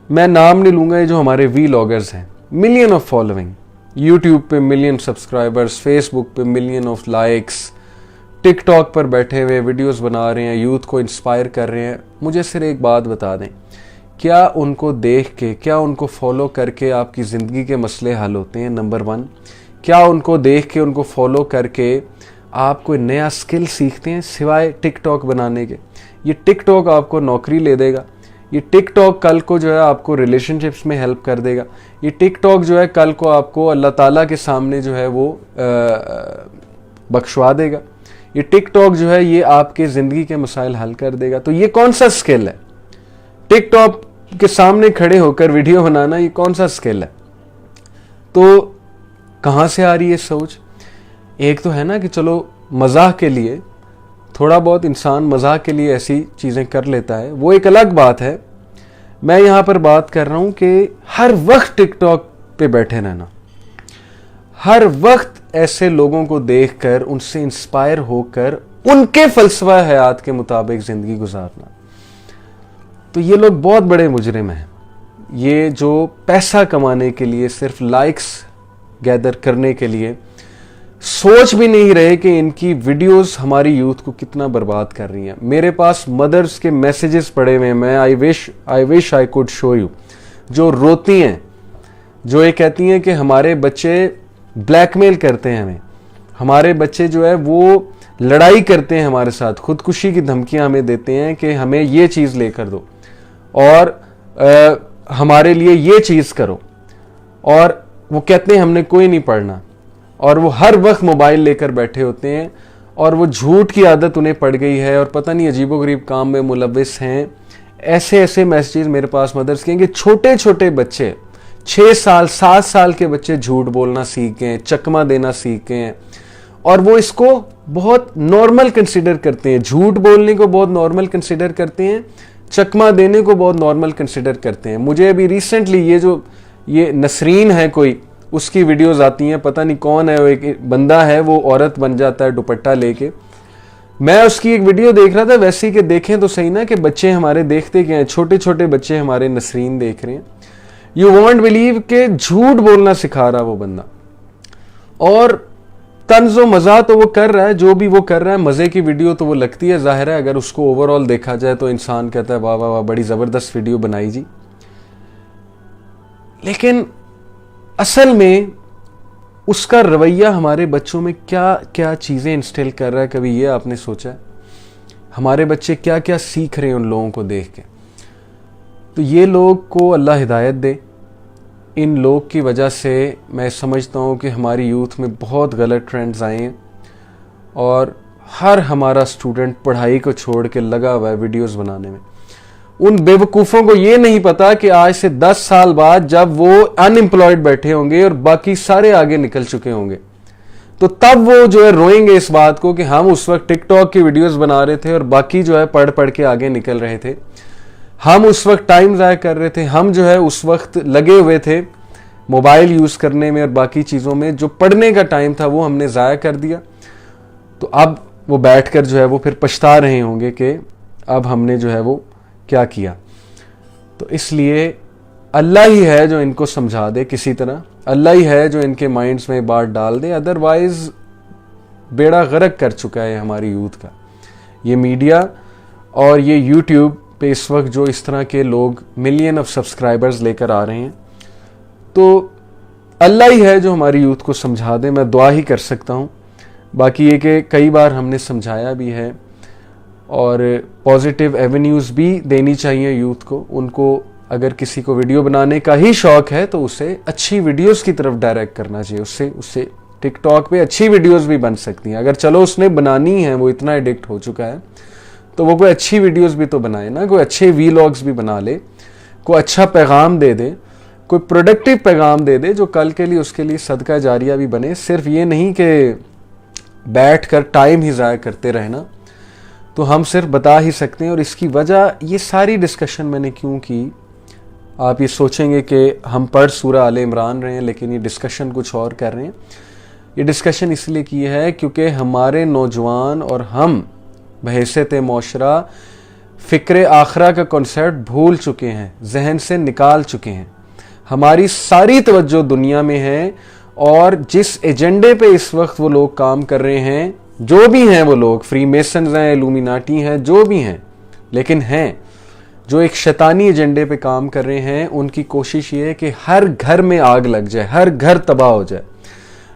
میں نام نہیں لوں گا, یہ جو ہمارے وی لاگرز ہیں, ملین آف فالوئنگ, یوٹیوب پہ ملین سبسکرائبرز, فیس بک پہ million of likes, TikTok پر بیٹھے ہوئے ویڈیوز بنا رہے ہیں, یوتھ کو انسپائر کر رہے ہیں. مجھے صرف ایک بات بتا دیں, کیا ان کو دیکھ کے, کیا ان کو فالو کر کے آپ کی زندگی کے مسئلے حل ہوتے ہیں؟ نمبر 1. کیا ان کو دیکھ کے, ان کو فالو کر کے آپ کوئی نیا سکل سیکھتے ہیں سوائے ٹک ٹاک بنانے کے؟ یہ ٹک ٹاک آپ کو نوکری لے دے گا, یہ ٹک ٹاک کل کو جو ہے آپ کو ریلیشن شپس میں ہیلپ کر دے گا, یہ ٹک ٹاک جو ہے کل کو آپ کو اللہ تعالیٰ کے سامنے جو ہے وہ بخشوا دے گا, یہ ٹک ٹاک جو ہے یہ آپ کے زندگی کے مسائل حل کر دے گا. تو یہ کون سا سکل ہے؟ ٹک ٹاک کے سامنے کھڑے ہو کر ویڈیو بنانا, یہ کون سا سکل ہے؟ تو کہاں سے آ رہی ہے سوچ؟ ایک تو ہے نا کہ چلو مزاح کے لیے, تھوڑا بہت انسان مزاح کے لیے ایسی چیزیں کر لیتا ہے, وہ ایک الگ بات ہے. میں یہاں پر بات کر رہا ہوں کہ ہر وقت ٹک ٹاک پہ بیٹھے رہنا, ہر وقت ایسے لوگوں کو دیکھ کر, ان سے انسپائر ہو کر ان کے فلسفہ حیات کے مطابق زندگی گزارنا, تو یہ لوگ بہت بڑے مجرم ہیں. یہ جو پیسہ کمانے کے لیے, صرف لائکس گیدر کرنے کے لیے سوچ بھی نہیں رہے کہ ان کی ویڈیوز ہماری یوتھ کو کتنا برباد کر رہی ہیں. میرے پاس مدرز کے میسیجز پڑے ہوئے ہیں, میں آئی وش آئی کوڈ شو یو, جو روتی ہیں, جو یہ کہتی ہیں کہ ہمارے بچے بلیک میل کرتے ہیں ہمیں, ہمارے بچے جو ہے وہ لڑائی کرتے ہیں ہمارے ساتھ, خودکشی کی دھمکیاں ہمیں دیتے ہیں کہ ہمیں یہ چیز لے کر دو اور ہمارے لیے یہ چیز کرو, اور وہ کہتے ہیں ہم نے کوئی نہیں پڑھنا, اور وہ ہر وقت موبائل لے کر بیٹھے ہوتے ہیں, اور وہ جھوٹ کی عادت انہیں پڑ گئی ہے, اور پتہ نہیں عجیب و غریب کام میں ملوث ہیں. ایسے میسیجز میرے پاس مدرس کے ہیں کہ چھوٹے چھوٹے بچے, 6 سال 7 سال کے بچے جھوٹ بولنا سیکھ گئے ہیں, چکما دینا سیکھ گئے ہیں, اور وہ اس کو بہت نارمل کنسیڈر کرتے ہیں, جھوٹ بولنے کو بہت نارمل کنسیڈر کرتے ہیں, چکما دینے کو بہت نارمل کنسیڈر کرتے ہیں. مجھے ابھی ریسنٹلی یہ نسرین ہے کوئی, اس کی ویڈیوز آتی ہیں, پتہ نہیں کون ہے, وہ ایک بندہ ہے, وہ عورت بن جاتا ہے دوپٹہ لے کے. میں اس کی ایک ویڈیو دیکھ رہا تھا, ویسے کہ دیکھیں تو صحیح نا کہ بچے ہمارے دیکھتے کیا ہیں, چھوٹے چھوٹے بچے ہمارے نسرین دیکھ رہے ہیں. یو وانٹ بلیو کہ جھوٹ بولنا سکھا رہا وہ بندہ, اور طنز و مزاح تو وہ کر رہا ہے, جو بھی وہ کر رہا ہے, مزے کی ویڈیو تو وہ لگتی ہے. ظاہر ہے اگر اس کو اوور آل دیکھا جائے تو انسان کہتا ہے واہ واہ واہ بڑی زبردست ویڈیو بنائی جی. لیکن اصل میں اس کا رویہ ہمارے بچوں میں کیا کیا چیزیں انسٹل کر رہا ہے, کبھی یہ آپ نے سوچا ہے؟ ہمارے بچے کیا کیا سیکھ رہے ہیں ان لوگوں کو دیکھ کے. تو یہ لوگ کو اللہ ہدایت دے. ان لوگ کی وجہ سے میں سمجھتا ہوں کہ ہماری یوتھ میں بہت غلط ٹرینڈز آئے ہیں اور ہر ہمارا اسٹوڈنٹ پڑھائی کو چھوڑ کے لگا ہوا ہے ویڈیوز بنانے میں. ان بے وقوفوں کو یہ نہیں پتا کہ آج سے 10 سال بعد جب وہ ان امپلائڈ بیٹھے ہوں گے اور باقی سارے آگے نکل چکے ہوں گے تو تب وہ جو ہے روئیں گے اس بات کو کہ ہم اس وقت ٹک ٹاک کی ویڈیوز بنا رہے تھے اور باقی جو ہے پڑھ پڑھ کے آگے نکل رہے تھے. ہم اس وقت ٹائم ضائع کر رہے تھے. ہم جو ہے اس وقت لگے ہوئے تھے موبائل یوز کرنے میں اور باقی چیزوں میں. جو پڑھنے کا ٹائم تھا وہ ہم نے ضائع کر دیا. تو اب وہ بیٹھ کر جو ہے وہ پھر پچھتا رہے ہوں گے کہ اب ہم نے جو ہے وہ کیا کیا. تو اس لیے اللہ ہی ہے جو ان کو سمجھا دے کسی طرح. اللہ ہی ہے جو ان کے مائنڈز میں بات ڈال دے. ادروائز بیڑا غرق کر چکا ہے ہماری یوتھ کا یہ میڈیا اور یہ یوٹیوب پہ اس وقت جو اس طرح کے لوگ ملین آف سبسکرائبرز لے کر آ رہے ہیں. تو اللہ ہی ہے جو ہماری یوتھ کو سمجھا دے. میں دعا ہی کر سکتا ہوں. باقی یہ کہ کئی بار ہم نے سمجھایا بھی ہے اور پازیٹیو ایونیوز بھی دینی چاہیے یوتھ کو. ان کو اگر کسی کو ویڈیو بنانے کا ہی شوق ہے تو اسے اچھی ویڈیوز کی طرف ڈائریکٹ کرنا چاہیے. اس سے ٹک ٹاک پہ اچھی ویڈیوز بھی بن سکتی ہیں. اگر چلو اس نے بنانی ہے, وہ اتنا ایڈکٹ ہو چکا ہے, تو وہ کوئی اچھی ویڈیوز بھی تو بنائے نا. کوئی اچھے ویلاگز بھی بنا لے, کوئی اچھا پیغام دے دے, کوئی پروڈکٹیو پیغام دے دے جو کل کے لیے اس کے لیے صدقہ جاریہ بھی بنے. صرف یہ نہیں کہ بیٹھ کر ٹائم ہی ضائع کرتے رہنا. تو ہم صرف بتا ہی سکتے ہیں. اور اس کی وجہ یہ ساری ڈسکشن میں نے کیوں کی, آپ یہ سوچیں گے کہ ہم پڑھ سورہ آل عمران رہے ہیں لیکن یہ ڈسکشن کچھ اور کر رہے ہیں. یہ ڈسکشن اس لیے کی ہے کیونکہ ہمارے نوجوان اور ہم بحیثیت معاشرہ فکر آخرہ کا کنسیپٹ بھول چکے ہیں, ذہن سے نکال چکے ہیں. ہماری ساری توجہ دنیا میں ہے اور جس ایجنڈے پہ اس وقت وہ لوگ کام کر رہے ہیں, جو بھی ہیں وہ لوگ, فری میسنز ہیں, الومیناٹی ہیں, جو بھی ہیں, لیکن ہیں جو ایک شیطانی ایجنڈے پہ کام کر رہے ہیں, ان کی کوشش یہ ہے کہ ہر گھر میں آگ لگ جائے, ہر گھر تباہ ہو جائے,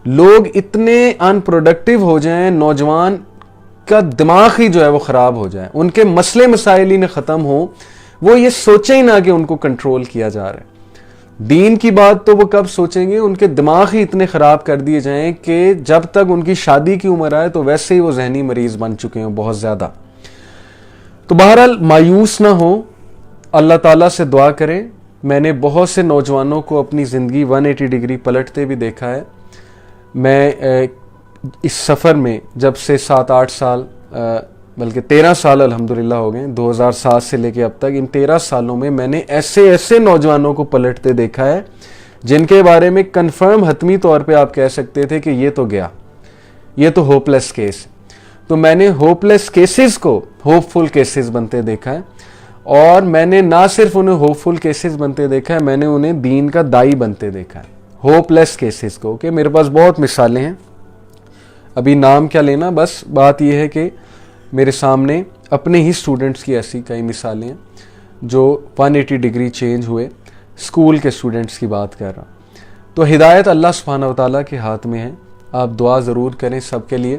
لوگ اتنے ان پروڈکٹیو ہو جائیں, نوجوان کا دماغ ہی جو ہے وہ خراب ہو جائے, ان کے مسئلے مسائل ہی نہ ختم ہوں, وہ یہ سوچیں ہی نہ کہ ان کو کنٹرول کیا جا رہا ہے. دین کی بات تو وہ کب سوچیں گے, ان کے دماغ ہی اتنے خراب کر دیے جائیں کہ جب تک ان کی شادی کی عمر آئے تو ویسے ہی وہ ذہنی مریض بن چکے ہیں بہت زیادہ. تو بہرحال مایوس نہ ہوں, اللہ تعالیٰ سے دعا کریں. میں نے بہت سے نوجوانوں کو اپنی زندگی 180 ڈگری پلٹتے بھی دیکھا ہے. میں اس سفر میں جب سے 7-8 سال بلکہ 13 سال الحمدللہ ہو گئے, 2007 سے لے کے اب تک, ان 13 سالوں میں نے ایسے نوجوانوں کو پلٹتے دیکھا ہے جن کے بارے میں کنفرم حتمی طور پہ آپ کہہ سکتے تھے کہ یہ تو گیا, یہ تو ہوپ لیس کیس. تو میں نے ہوپ لیس کیسز کو ہوپ فل کیسز بنتے دیکھا ہے, اور میں نے نہ صرف انہیں ہوپ فل کیسز بنتے دیکھا ہے, میں نے انہیں دین کا دائی بنتے دیکھا ہے. ہوپ لیس کیسز کو کہ میرے پاس بہت مثالیں ہیں, ابھی نام کیا لینا, بس بات یہ ہے کہ میرے سامنے اپنے ہی سٹوڈنٹس کی ایسی کئی مثالیں ہیں جو 180 ڈگری چینج ہوئے. اسکول کے سٹوڈنٹس کی بات کر رہا. تو ہدایت اللہ سبحانہ و تعالیٰ کے ہاتھ میں ہے. آپ دعا ضرور کریں سب کے لیے,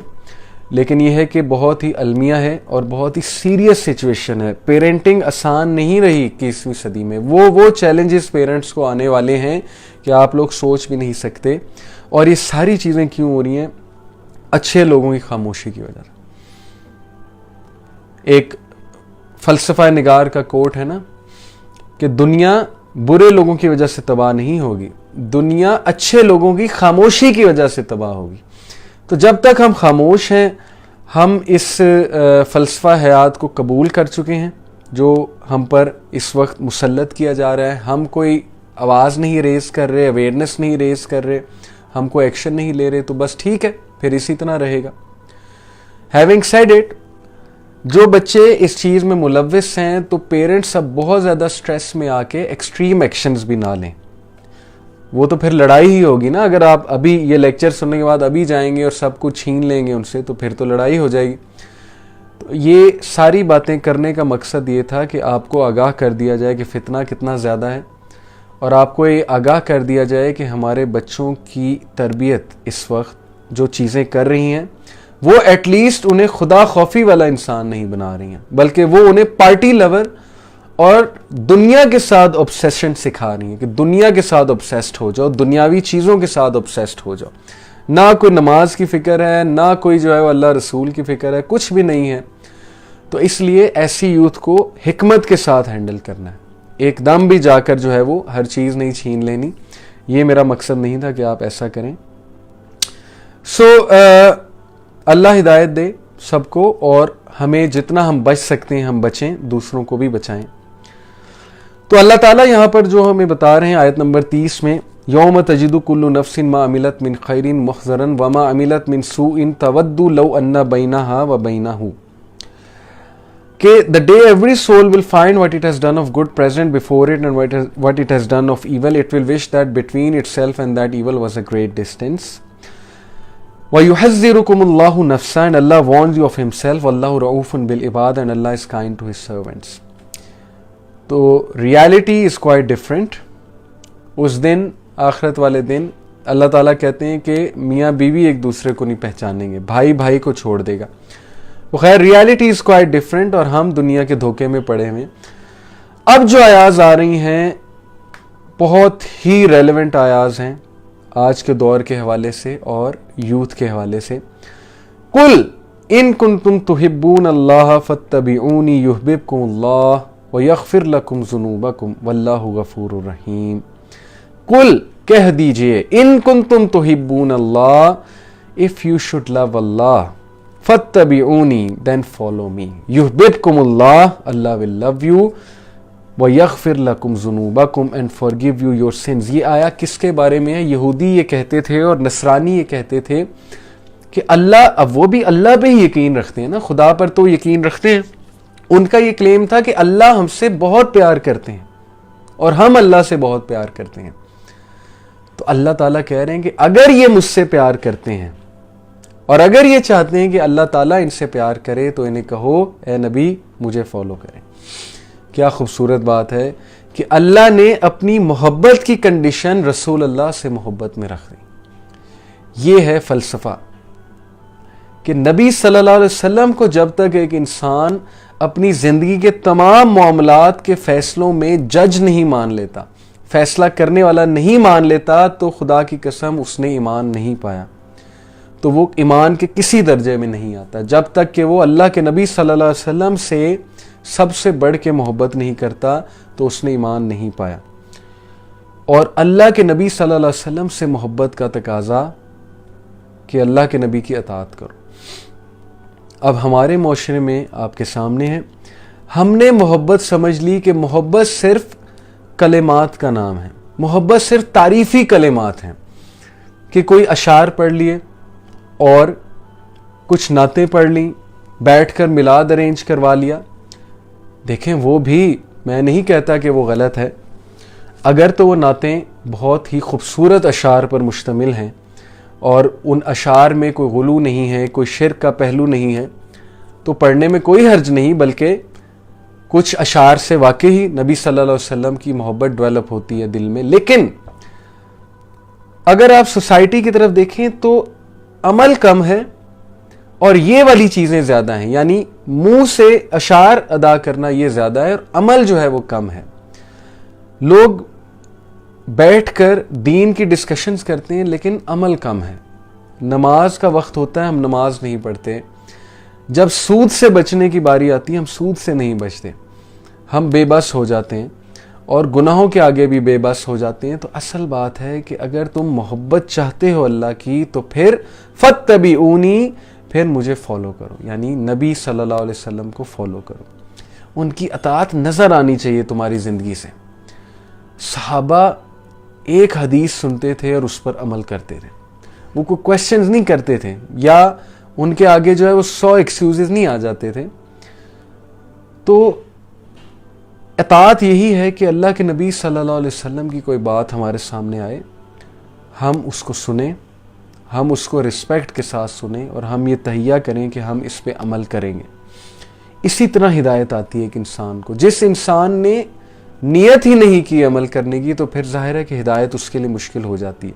لیکن یہ ہے کہ بہت ہی المیہ ہے اور بہت ہی سیریس سچویشن ہے. پیرنٹنگ آسان نہیں رہی 21ویں صدی میں. وہ چیلنجز پیرنٹس کو آنے والے ہیں کہ آپ لوگ سوچ بھی نہیں سکتے. اور یہ ساری چیزیں کیوں ہو رہی ہیں؟ اچھے لوگوں کی خاموشی کی وجہ سے. ایک فلسفہ نگار کا کوٹ ہے نا کہ دنیا برے لوگوں کی وجہ سے تباہ نہیں ہوگی, دنیا اچھے لوگوں کی خاموشی کی وجہ سے تباہ ہوگی. تو جب تک ہم خاموش ہیں, ہم اس فلسفہ حیات کو قبول کر چکے ہیں جو ہم پر اس وقت مسلط کیا جا رہا ہے. ہم کوئی آواز نہیں ریز کر رہے, اویئرنیس نہیں ریز کر رہے, ہم کوئی ایکشن نہیں لے رہے, تو بس ٹھیک ہے, پھر اسی طرح رہے گا. ہیونگ سیڈ اٹ, جو بچے اس چیز میں ملوث ہیں تو پیرنٹس اب بہت زیادہ سٹریس میں آ کے ایکسٹریم ایکشنز بھی نہ لیں. وہ تو پھر لڑائی ہی ہوگی نا. اگر آپ ابھی یہ لیکچر سننے کے بعد ابھی جائیں گے اور سب کچھ چھین لیں گے ان سے, تو پھر تو لڑائی ہو جائے گی. تو یہ ساری باتیں کرنے کا مقصد یہ تھا کہ آپ کو آگاہ کر دیا جائے کہ فتنہ کتنا زیادہ ہے, اور آپ کو یہ آگاہ کر دیا جائے کہ ہمارے بچوں کی تربیت اس وقت جو چیزیں کر رہی ہیں وہ ایٹ لیسٹ انہیں خدا خوفی والا انسان نہیں بنا رہی ہیں، بلکہ وہ انہیں پارٹی لور اور دنیا کے ساتھ obsession سکھا رہی ہیں کہ دنیا کے ساتھ obsessed ہو جاؤ، دنیاوی چیزوں کے ساتھ obsessed ہو جاؤ. نہ کوئی نماز کی فکر ہے، نہ کوئی جو ہے وہ اللہ رسول کی فکر ہے، کچھ بھی نہیں ہے. تو اس لیے ایسی یوتھ کو حکمت کے ساتھ ہینڈل کرنا ہے، ایک دم بھی جا کر جو ہے وہ ہر چیز نہیں چھین لینی. یہ میرا مقصد نہیں تھا کہ آپ ایسا کریں. اللہ ہدایت دے سب کو، اور ہمیں جتنا ہم بچ سکتے ہیں ہم بچیں، دوسروں کو بھی بچائیں. تو اللہ تعالیٰ یہاں پر جو ہمیں بتا رہے ہیں آیت نمبر 30 میں، یوم تجد کل نفس ما عملت من خیر محضرا وما عملت من سوء تود لو ان بینہا و بینہ، کہ the day every soul will find what it has done of good present before it and what it has done of evil, it will wish that between itself and that evil was a great distance. وَيُحَذِّرُكُمُ اللَّهُ نَفْسًا, and Allah warns you of himself. وَاللَّهُ رَؤُوفٌ بِالْعِبَادِ, and Allah is kind to his servants. تو reality is quite different. اس دن، آخرت والے دن، اللہ تعالیٰ کہتے ہیں کہ میاں بیوی ایک دوسرے کو نہیں پہچانیں گے، بھائی بھائی کو چھوڑ دے گا. وہ خیر ریالٹی از کوائٹ ڈفرینٹ، اور ہم دنیا کے دھوکے میں پڑے ہوئے. اب جو آیاز آ رہی ہیں بہت ہی ریلیونٹ آیاز ہیں آج کے دور کے حوالے سے اور یوتھ کے حوالے سے. قل ان کنتم تحبون اللہ فاتبعونی یحببکم اللہ ویغفر لکم ذنوبکم واللہ غفور الرحیم. قل کہہ دیجئے، ان کنتم تحبون اللہ، if you should love Allah, فَاتَّبِعُونِي, then follow me. يُحْبِبْكُمُ اللَّهُ, Allah will love you. وَيَغْفِرْ لَكُمْ ذُنُوبَكُمْ, and forgive you your sins. یہ آیا کس کے بارے میں ہے؟ یہودی یہ کہتے تھے اور نصرانی یہ کہتے تھے کہ اللہ، اب وہ بھی اللہ پہ ہی یقین رکھتے ہیں نا، خدا پر تو یقین رکھتے ہیں. ان کا یہ کلیم تھا کہ اللہ ہم سے بہت پیار کرتے ہیں اور ہم اللہ سے بہت پیار کرتے ہیں. تو اللہ تعالیٰ کہہ رہے ہیں کہ اگر یہ مجھ سے پیار کرتے ہیں اور اگر یہ چاہتے ہیں کہ اللہ تعالیٰ ان سے پیار کرے، تو انہیں کہو اے نبی مجھے فالو کریں. کیا خوبصورت بات ہے کہ اللہ نے اپنی محبت کی کنڈیشن رسول اللہ سے محبت میں رکھ دی. یہ ہے فلسفہ کہ نبی صلی اللہ علیہ وسلم کو جب تک ایک انسان اپنی زندگی کے تمام معاملات کے فیصلوں میں جج نہیں مان لیتا، فیصلہ کرنے والا نہیں مان لیتا، تو خدا کی قسم اس نے ایمان نہیں پایا. تو وہ ایمان کے کسی درجے میں نہیں آتا جب تک کہ وہ اللہ کے نبی صلی اللہ علیہ وسلم سے سب سے بڑھ کے محبت نہیں کرتا، تو اس نے ایمان نہیں پایا. اور اللہ کے نبی صلی اللہ علیہ وسلم سے محبت کا تقاضا کہ اللہ کے نبی کی اطاعت کرو. اب ہمارے معاشرے میں آپ کے سامنے ہے، ہم نے محبت سمجھ لی کہ محبت صرف کلمات کا نام ہے، محبت صرف تعریفی کلمات ہیں کہ کوئی اشعار پڑھ لیے اور کچھ نعتیں پڑھ لیں، بیٹھ کر میلاد ارینج کروا لیا. دیکھیں وہ بھی میں نہیں کہتا کہ وہ غلط ہے، اگر تو وہ نعتیں بہت ہی خوبصورت اشعار پر مشتمل ہیں اور ان اشعار میں کوئی غلو نہیں ہے، کوئی شرک کا پہلو نہیں ہے، تو پڑھنے میں کوئی حرج نہیں. بلکہ کچھ اشعار سے واقعی نبی صلی اللہ علیہ وسلم کی محبت ڈیولپ ہوتی ہے دل میں. لیکن اگر آپ سوسائٹی کی طرف دیکھیں تو عمل کم ہے اور یہ والی چیزیں زیادہ ہیں، یعنی منہ سے اشعار ادا کرنا یہ زیادہ ہے اور عمل جو ہے وہ کم ہے. لوگ بیٹھ کر دین کی ڈسکشنز کرتے ہیں لیکن عمل کم ہے. نماز کا وقت ہوتا ہے ہم نماز نہیں پڑھتے، جب سود سے بچنے کی باری آتی ہے ہم سود سے نہیں بچتے، ہم بے بس ہو جاتے ہیں اور گناہوں کے آگے بھی بے بس ہو جاتے ہیں. تو اصل بات ہے کہ اگر تم محبت چاہتے ہو اللہ کی تو پھر فاتبعونی، پھر مجھے فالو کرو، یعنی نبی صلی اللہ علیہ وسلم کو فالو کرو. ان کی اطاعت نظر آنی چاہیے تمہاری زندگی سے. صحابہ ایک حدیث سنتے تھے اور اس پر عمل کرتے تھے، وہ کوئی کویسچنز نہیں کرتے تھے، یا ان کے آگے جو ہے وہ 100 ایکسکیوزز نہیں آ جاتے تھے. تو اطاعت یہی ہے کہ اللہ کے نبی صلی اللہ علیہ وسلم کی کوئی بات ہمارے سامنے آئے، ہم اس کو سنیں، ہم اس کو رسپیکٹ کے ساتھ سنیں اور ہم یہ تہیہ کریں کہ ہم اس پہ عمل کریں گے. اسی طرح ہدایت آتی ہے ایک انسان کو. جس انسان نے نیت ہی نہیں کی عمل کرنے کی تو پھر ظاہر ہے کہ ہدایت اس کے لیے مشکل ہو جاتی ہے.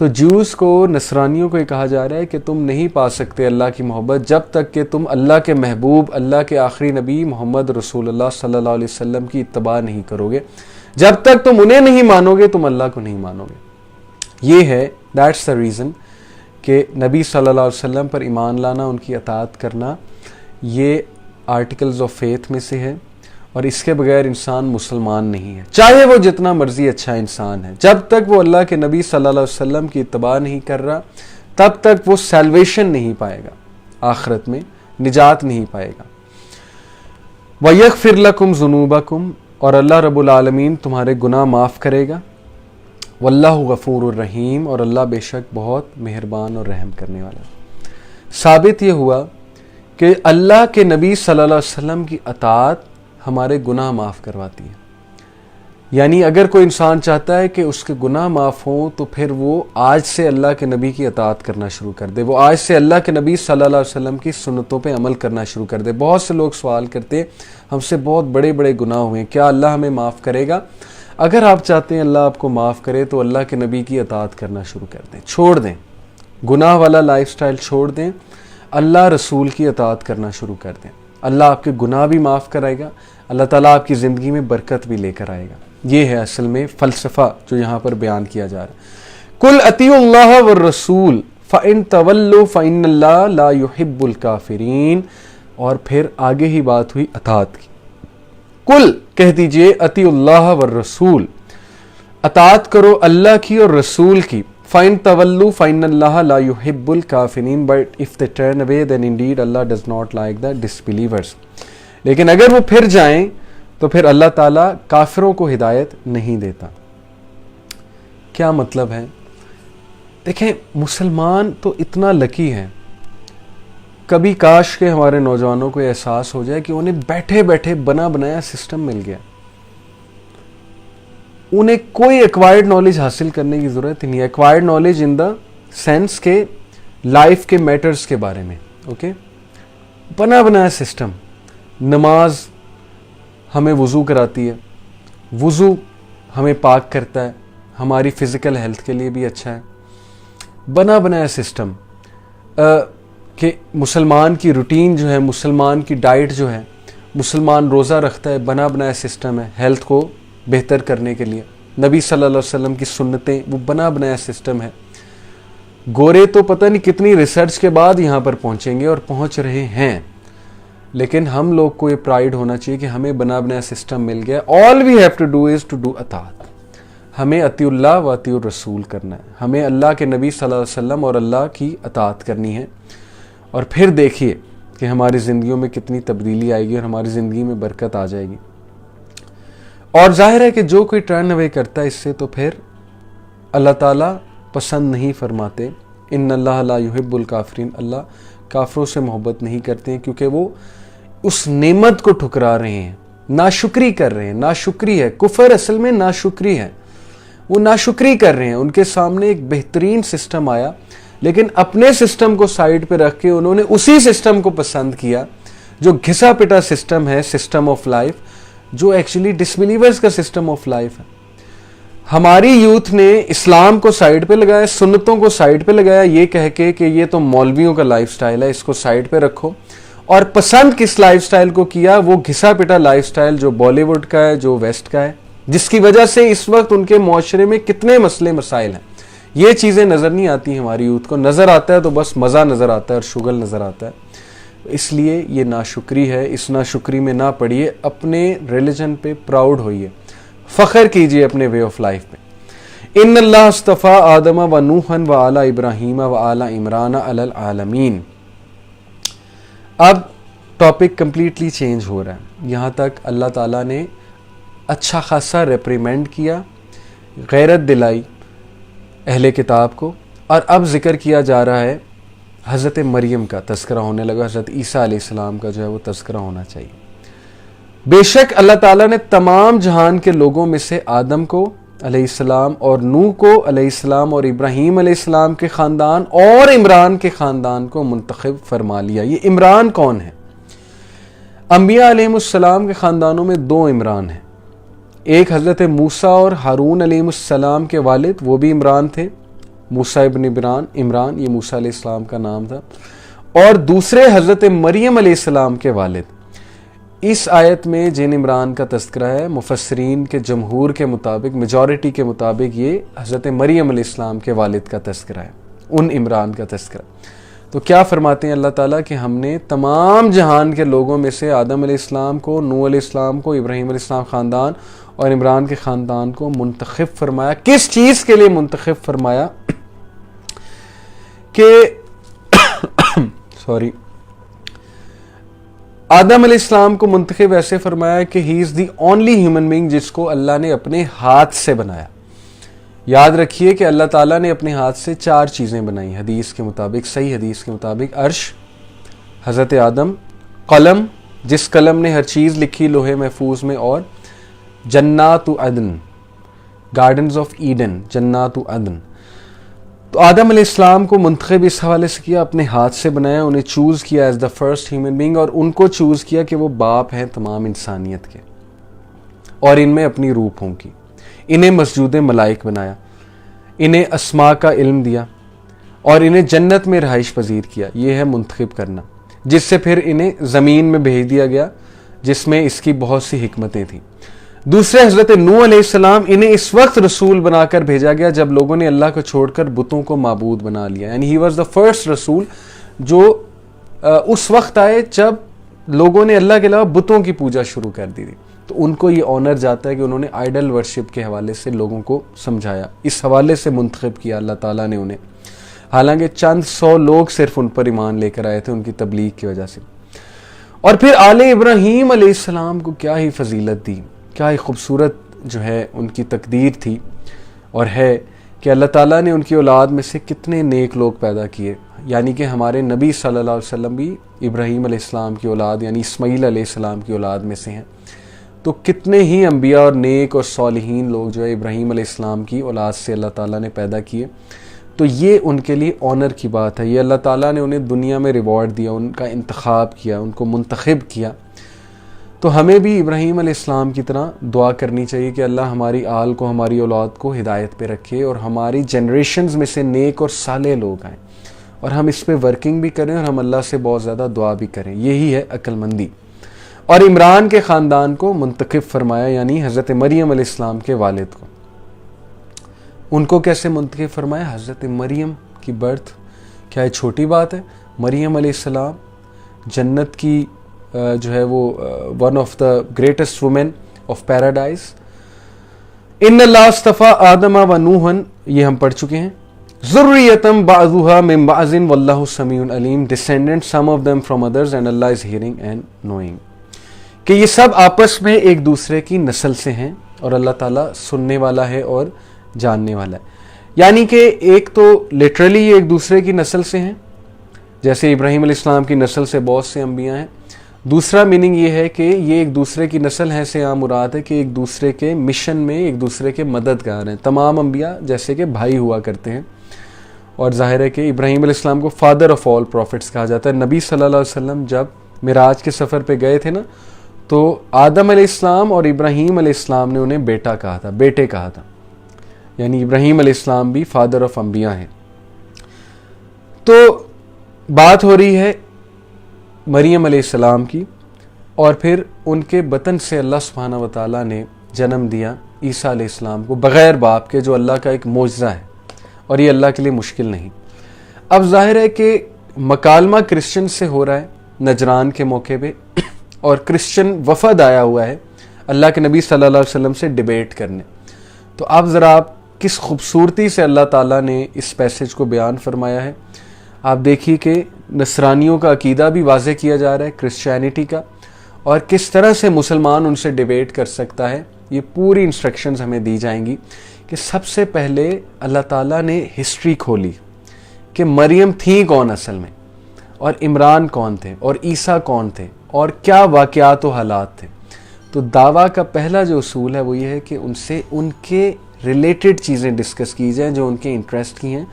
تو جوز کو، نصرانیوں کو یہ کہا جا رہا ہے کہ تم نہیں پا سکتے اللہ کی محبت جب تک کہ تم اللہ کے محبوب، اللہ کے آخری نبی محمد رسول اللہ صلی اللہ علیہ وسلم کی اتباع نہیں کرو گے. جب تک تم انہیں نہیں مانو گے تم اللہ کو نہیں مانو گے. یہ ہے دیٹس دا ریزن کہ نبی صلی اللہ علیہ وسلم پر ایمان لانا، ان کی اطاعت کرنا، یہ آرٹیکلز آف فیتھ میں سے ہے، اور اس کے بغیر انسان مسلمان نہیں ہے، چاہے وہ جتنا مرضی اچھا انسان ہے. جب تک وہ اللہ کے نبی صلی اللہ علیہ وسلم کی اتباع نہیں کر رہا تب تک وہ سیلویشن نہیں پائے گا، آخرت میں نجات نہیں پائے گا. وَيَغْفِرْ لَكُمْ ذُنُوبَكُمْ، اور اللہ رب العالمین تمہارے گناہ معاف کرے گا. وَاللَّهُ غَفُورٌ الرحیم، اور اللہ بے شک بہت مہربان اور رحم کرنے والا. ثابت یہ ہوا کہ اللہ کے نبی صلی اللہ علیہ وسلم کی اطاعت ہمارے گناہ معاف کرواتی ہے. یعنی اگر کوئی انسان چاہتا ہے کہ اس کے گناہ معاف ہوں تو پھر وہ آج سے اللہ کے نبی کی اطاعت کرنا شروع کر دے، وہ آج سے اللہ کے نبی صلی اللہ علیہ وسلم کی سنتوں پہ عمل کرنا شروع کر دے. بہت سے لوگ سوال کرتے ہیں ہم سے بہت بڑے بڑے گناہ ہوئے ہیں، کیا اللہ ہمیں معاف کرے گا؟ اگر آپ چاہتے ہیں اللہ آپ کو معاف کرے تو اللہ کے نبی کی اطاعت کرنا شروع کر دیں، چھوڑ دیں گناہ والا لائف سٹائل، چھوڑ دیں، اللہ رسول کی اطاعت کرنا شروع کر دیں. اللہ آپ کے گناہ بھی معاف کرائے گا، اللہ تعالیٰ آپ کی زندگی میں برکت بھی لے کر آئے گا. یہ ہے اصل میں فلسفہ جو یہاں پر بیان کیا جا رہا ہے. قُلْ اطیعوا اللَّهَ وَالرَّسُولَ فَإِن تَوَلُّوا فَإِنَّ اللَّهَ لَا يُحِبُّ الْكَافِرِينَ. اور پھر آگے ہی بات ہوئی اطاعت کی. قُلْ کہہ دیجئے اطیعوا اللَّهَ وَالرَّسُولَ، اطاعت کرو اللہ کی اور رسول کی. فَإِن تَوَلُّوا فَإِنَّ اللَّهَ لَا يُحِبُّ الْكَافِرِينَ. But if they turn away then indeed Allah does not like the disbelievers. لیکن اگر وہ پھر جائیں تو پھر اللہ تعالیٰ کافروں کو ہدایت نہیں دیتا. کیا مطلب ہے؟ دیکھیں مسلمان تو اتنا لکی ہے، کبھی کاش کے ہمارے نوجوانوں کو احساس ہو جائے کہ انہیں بیٹھے بیٹھے بنا بنایا سسٹم مل گیا، انہیں کوئی ایکوائرڈ نالج حاصل کرنے کی ضرورت نہیں ہے. Acquired knowledge in the sense کے لائف کے میٹرز کے بارے میں. اوکے، بنا بنایا سسٹم. نماز ہمیں وضو کراتی ہے، وضو ہمیں پاک کرتا ہے، ہماری فزیکل ہیلتھ کے لیے بھی اچھا ہے. بنا بنایا سسٹم کہ مسلمان کی روٹین جو ہے، مسلمان کی ڈائٹ جو ہے، مسلمان روزہ رکھتا ہے، بنا بنایا سسٹم ہے ہیلتھ کو بہتر کرنے کے لیے. نبی صلی اللہ علیہ وسلم کی سنتیں وہ بنا بنایا سسٹم ہے. گورے تو پتہ نہیں کتنی ریسرچ کے بعد یہاں پر پہنچیں گے اور پہنچ رہے ہیں، لیکن ہم لوگ کو یہ پرائیڈ ہونا چاہیے کہ ہمیں بنا بنایا سسٹم مل گیا. All we have to do is to do اطاعت. ہمیں اطیع اللہ و اطیع الرسول کرنا ہے، ہمیں اللہ کے نبی صلی اللہ علیہ وسلم اور اللہ کی اطاعت کرنی ہے. اور پھر دیکھیے کہ ہماری زندگیوں میں کتنی تبدیلی آئے گی اور ہماری زندگی میں برکت آ جائے گی. اور ظاہر ہے کہ جو کوئی ٹرن اوے کرتا ہے اس سے تو پھر اللہ تعالیٰ پسند نہیں فرماتے. ان اللہ لا یحب الکافرین، اللہ کافروں سے محبت نہیں کرتے ہیں کیونکہ وہ اس نعمت کو ٹھکرا رہے ہیں، ناشکری کر رہے ہیں. ناشکری ہے کفر، اصل میں ناشکری ہے. وہ ناشکری کر رہے ہیں. ان کے سامنے ایک بہترین سسٹم آیا لیکن اپنے سسٹم کو سائڈ پہ رکھ کے انہوں نے اسی سسٹم کو پسند کیا جو گھسا پٹا سسٹم ہے، سسٹم آف لائف، جو ایکچولی ڈسبیلیورز کا سسٹم آف لائف ہے. ہماری یوتھ نے اسلام کو سائڈ پہ لگایا، سنتوں کو سائڈ پہ لگایا، یہ کہہ کے کہ یہ تو مولویوں کا لائف سٹائل ہے، اس کو سائڈ پہ رکھو. اور پسند کس لائف سٹائل کو کیا؟ وہ گھسا پٹا لائف سٹائل جو بالی ووڈ کا ہے، جو ویسٹ کا ہے، جس کی وجہ سے اس وقت ان کے معاشرے میں کتنے مسئلے مسائل ہیں. یہ چیزیں نظر نہیں آتی ہماری یوتھ کو. نظر آتا ہے تو بس مزہ نظر آتا ہے اور شغل نظر آتا ہے. اس لیے یہ ناشکری ہے. اس ناشکری میں نہ پڑیے، اپنے ریلیجن پہ پراؤڈ ہوئیے، فخر کیجئے اپنے وے آف لائف پہ. ان اللہ اصطفیٰ آدم و نوحا و آل ابراہیم و آل عمران علی العالمین. اب ٹاپک کمپلیٹلی چینج ہو رہا ہے. یہاں تک اللہ تعالیٰ نے اچھا خاصا ریپریمینڈ کیا، غیرت دلائی اہل کتاب کو، اور اب ذکر کیا جا رہا ہے حضرت مریم کا تذکرہ ہونے لگا. حضرت عیسیٰ علیہ السلام کا جو ہے وہ تذکرہ ہونا چاہیے. بے شک اللہ تعالیٰ نے تمام جہان کے لوگوں میں سے آدم کو علیہ السلام اور نوح کو علیہ السلام اور ابراہیم علیہ السلام کے خاندان اور عمران کے خاندان کو منتخب فرما لیا. یہ عمران کون ہے؟ انبیاء علیہ السلام کے خاندانوں میں دو عمران ہیں. ایک حضرت موسیٰ اور ہارون علیہ السلام کے والد، وہ بھی عمران تھے. موسیٰ ابن عمران، یہ موسیٰ علیہ السلام کا نام تھا، اور دوسرے حضرت مریم علیہ السلام کے والد۔ اس آیت میں جن عمران کا تذکرہ ہے، مفسرین کے جمہور کے مطابق، میجورٹی کے مطابق، یہ حضرت مریم علیہ السلام کے والد کا تذکرہ ہے، ان عمران کا تذکرہ۔ تو کیا فرماتے ہیں اللہ تعالیٰ کہ ہم نے تمام جہان کے لوگوں میں سے آدم علیہ السلام کو، نوح علیہ السلام کو، ابراہیم علیہ السلام خاندان اور عمران کے خاندان کو منتخب فرمایا۔ کس چیز کے لیے منتخب فرمایا؟ کہ آدم علیہ السلام کو منتخب ایسے فرمایا کہ ہی از دی اونلی ہیومن بینگ جس کو اللہ نے اپنے ہاتھ سے بنایا۔ یاد رکھیے کہ اللہ تعالیٰ نے اپنے ہاتھ سے 4 چیزیں بنائی حدیث کے مطابق، صحیح حدیث کے مطابق: عرش، حضرت آدم، قلم جس قلم نے ہر چیز لکھی لوح محفوظ میں، اور جنات عدن، گارڈنز آف ایڈن، جنات عدن۔ تو آدم علیہ السلام کو منتخب اس حوالے سے کیا، اپنے ہاتھ سے بنایا، انہیں چوز کیا as the first human being, اور ان کو چوز کیا کہ وہ باپ ہیں تمام انسانیت کے، اور ان میں اپنی روح پھونکی، انہیں مسجود ملائک بنایا، انہیں اسماء کا علم دیا، اور انہیں جنت میں رہائش پذیر کیا۔ یہ ہے منتخب کرنا، جس سے پھر انہیں زمین میں بھیج دیا گیا، جس میں اس کی بہت سی حکمتیں تھیں۔ دوسرے حضرت نوح علیہ السلام، انہیں اس وقت رسول بنا کر بھیجا گیا جب لوگوں نے اللہ کو چھوڑ کر بتوں کو معبود بنا لیا، یعنی ہی واز دا فرسٹ رسول جو اس وقت آئے جب لوگوں نے اللہ کے علاوہ بتوں کی پوجا شروع کر دی تھی۔ تو ان کو یہ آنر جاتا ہے کہ انہوں نے آئیڈل ورشپ کے حوالے سے لوگوں کو سمجھایا، اس حوالے سے منتخب کیا اللہ تعالیٰ نے انہیں، حالانکہ چند 100 لوگ صرف ان پر ایمان لے کر آئے تھے ان کی تبلیغ کی وجہ سے۔ اور پھر آل ابراہیم علیہ السلام کو کیا ہی فضیلت دی، کیا ہی خوبصورت جو ہے ان کی تقدیر تھی اور ہے کہ اللہ تعالیٰ نے ان کی اولاد میں سے کتنے نیک لوگ پیدا کیے، یعنی کہ ہمارے نبی صلی اللہ علیہ وسلم بھی ابراہیم علیہ السلام کی اولاد یعنی اسماعیل علیہ السلام کی اولاد میں سے ہیں۔ تو کتنے ہی انبیاء اور نیک اور صالحین لوگ جو ہے ابراہیم علیہ السلام کی اولاد سے اللہ تعالیٰ نے پیدا کیے۔ تو یہ ان کے لیے آنر کی بات ہے، یہ اللہ تعالیٰ نے انہیں دنیا میں ریوارڈ دیا، ان کا انتخاب کیا، ان کو منتخب کیا۔ تو ہمیں بھی ابراہیم علیہ السلام کی طرح دعا کرنی چاہیے کہ اللہ ہماری آل کو، ہماری اولاد کو ہدایت پہ رکھے اور ہماری جنریشنز میں سے نیک اور صالح لوگ آئیں، اور ہم اس پہ ورکنگ بھی کریں اور ہم اللہ سے بہت زیادہ دعا بھی کریں، یہی ہے عقل مندی۔ اور عمران کے خاندان کو منتخب فرمایا، یعنی حضرت مریم علیہ السلام کے والد کو۔ ان کو کیسے منتخب فرمایا؟ حضرت مریم کی برتھ کیا یہ چھوٹی بات ہے؟ مریم علیہ السلام جنت کی جو ہے وہ one of the greatest woman of paradise. ان اللہ اصطفیٰ آدم و نوحا، یہ ہم پڑھ چکے ہیں۔ ذریتم بعضها من بعض واللہ سمیع علیم، descendants some of them from others and Allah is hearing and knowing، کہ یہ سب آپس میں ایک دوسرے کی نسل سے ہیں اور اللہ تعالیٰ سننے والا ہے اور جاننے والا ہے۔ یعنی کہ ایک تو لٹرلی یہ ایک دوسرے کی نسل سے ہیں، جیسے ابراہیم علیہ السلام کی نسل سے بہت سے انبیاء ہیں۔ دوسرا میننگ یہ ہے کہ یہ ایک دوسرے کی نسل ہے سے عام مراد ہے کہ ایک دوسرے کے مشن میں ایک دوسرے کے مددگار ہیں۔ تمام انبیاء جیسے کہ بھائی ہوا کرتے ہیں، اور ظاہر ہے کہ ابراہیم علیہ السلام کو فادر آف آل پروفٹس کہا جاتا ہے۔ نبی صلی اللہ علیہ وسلم جب معراج کے سفر پہ گئے تھے نا، تو آدم علیہ السلام اور ابراہیم علیہ السلام نے انہیں بیٹا کہا تھا، بیٹے کہا تھا، یعنی ابراہیم علیہ السلام بھی فادر آف انبیاء ہیں۔ تو بات ہو رہی ہے مریم علیہ السلام کی، اور پھر ان کے بطن سے اللہ سبحانہ و تعالیٰ نے جنم دیا عیسیٰ علیہ السلام کو بغیر باپ کے، جو اللہ کا ایک معجزہ ہے، اور یہ اللہ کے لیے مشکل نہیں۔ اب ظاہر ہے کہ مکالمہ کرسچن سے ہو رہا ہے نجران کے موقع پہ، اور کرسچن وفد آیا ہوا ہے اللہ کے نبی صلی اللہ علیہ وسلم سے ڈیبیٹ کرنے۔ تو اب ذرا آپ کس خوبصورتی سے اللہ تعالیٰ نے اس پیسج کو بیان فرمایا ہے۔ آپ دیکھیے کہ نصرانیوں کا عقیدہ بھی واضح کیا جا رہا ہے، کرسچینٹی کا، اور کس طرح سے مسلمان ان سے ڈیبیٹ کر سکتا ہے۔ یہ پوری انسٹرکشنز ہمیں دی جائیں گی کہ سب سے پہلے اللہ تعالیٰ نے ہسٹری کھولی کہ مریم تھیں کون اصل میں، اور عمران کون تھے، اور عیسیٰ کون تھے، اور کیا واقعات و حالات تھے۔ تو دعویٰ کا پہلا جو اصول ہے وہ یہ ہے کہ ان سے ان کے ریلیٹڈ چیزیں ڈسکس کی جائیں جو ان کے انٹرسٹ کی ہیں،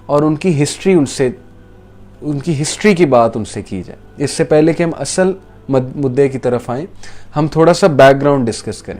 اور ان کی ہسٹری ان کی ہسٹری کی بات ان سے کی جائے۔ اس سے پہلے کہ ہم اصل مدعے کی طرف آئیں، ہم تھوڑا سا بیک گراؤنڈ ڈسکس کریں۔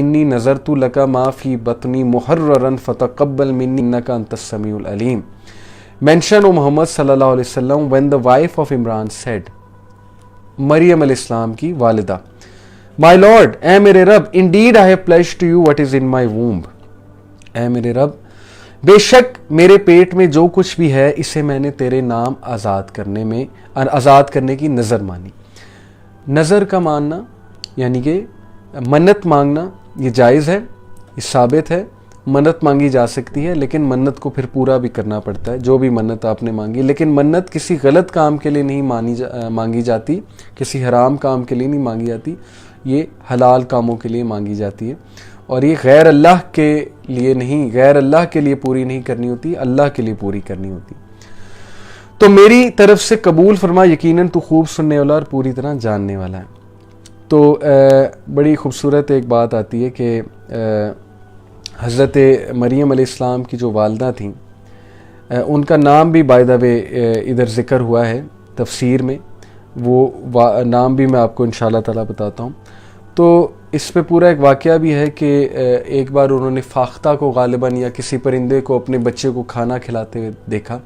انی نظرت لک ما فی بطنی محررا فتقبل منی انک انت السمیع العلیم. Mention of Muhammad sallallahu alaihi wasallam when the wife of Imran said, مریم علیہ السلام کی والدہ, My Lord, اے میرے رب, indeed I have pledged to you what is in my womb. اے میرے رب, بے شک میرے پیٹ میں جو کچھ بھی ہے اسے میں نے تیرے نام آزاد کرنے کی نظر مانی. نظر کا ماننا یعنی کہ منت مانگنا یہ جائز ہے, یہ ثابت ہے. منت مانگی جا سکتی ہے لیکن منت کو پھر پورا بھی کرنا پڑتا ہے, جو بھی منت آپ نے مانگی. لیکن منت کسی غلط کام کے لیے نہیں مانگی جاتی, کسی حرام کام کے لیے نہیں مانگی جاتی, یہ حلال کاموں کے لیے مانگی جاتی ہے. اور یہ غیر اللہ کے لیے نہیں, غیر اللہ کے لیے پوری نہیں کرنی ہوتی, اللہ کے لیے پوری کرنی ہوتی. تو میری طرف سے قبول فرما, یقیناً تو خوب سننے والا اور پوری طرح جاننے والا ہے. تو بڑی خوبصورت ایک بات آتی ہے کہ حضرت مریم علیہ السلام کی جو والدہ تھیں, ان کا نام بھی بائی دا وے ادھر ذکر ہوا ہے تفسیر میں, وہ نام بھی میں آپ کو انشاءاللہ تعالیٰ بتاتا ہوں. تو اس پہ پورا ایک واقعہ بھی ہے کہ ایک بار انہوں نے فاختہ کو غالباً یا کسی پرندے کو اپنے بچے کو کھانا کھلاتے ہوئے دیکھا,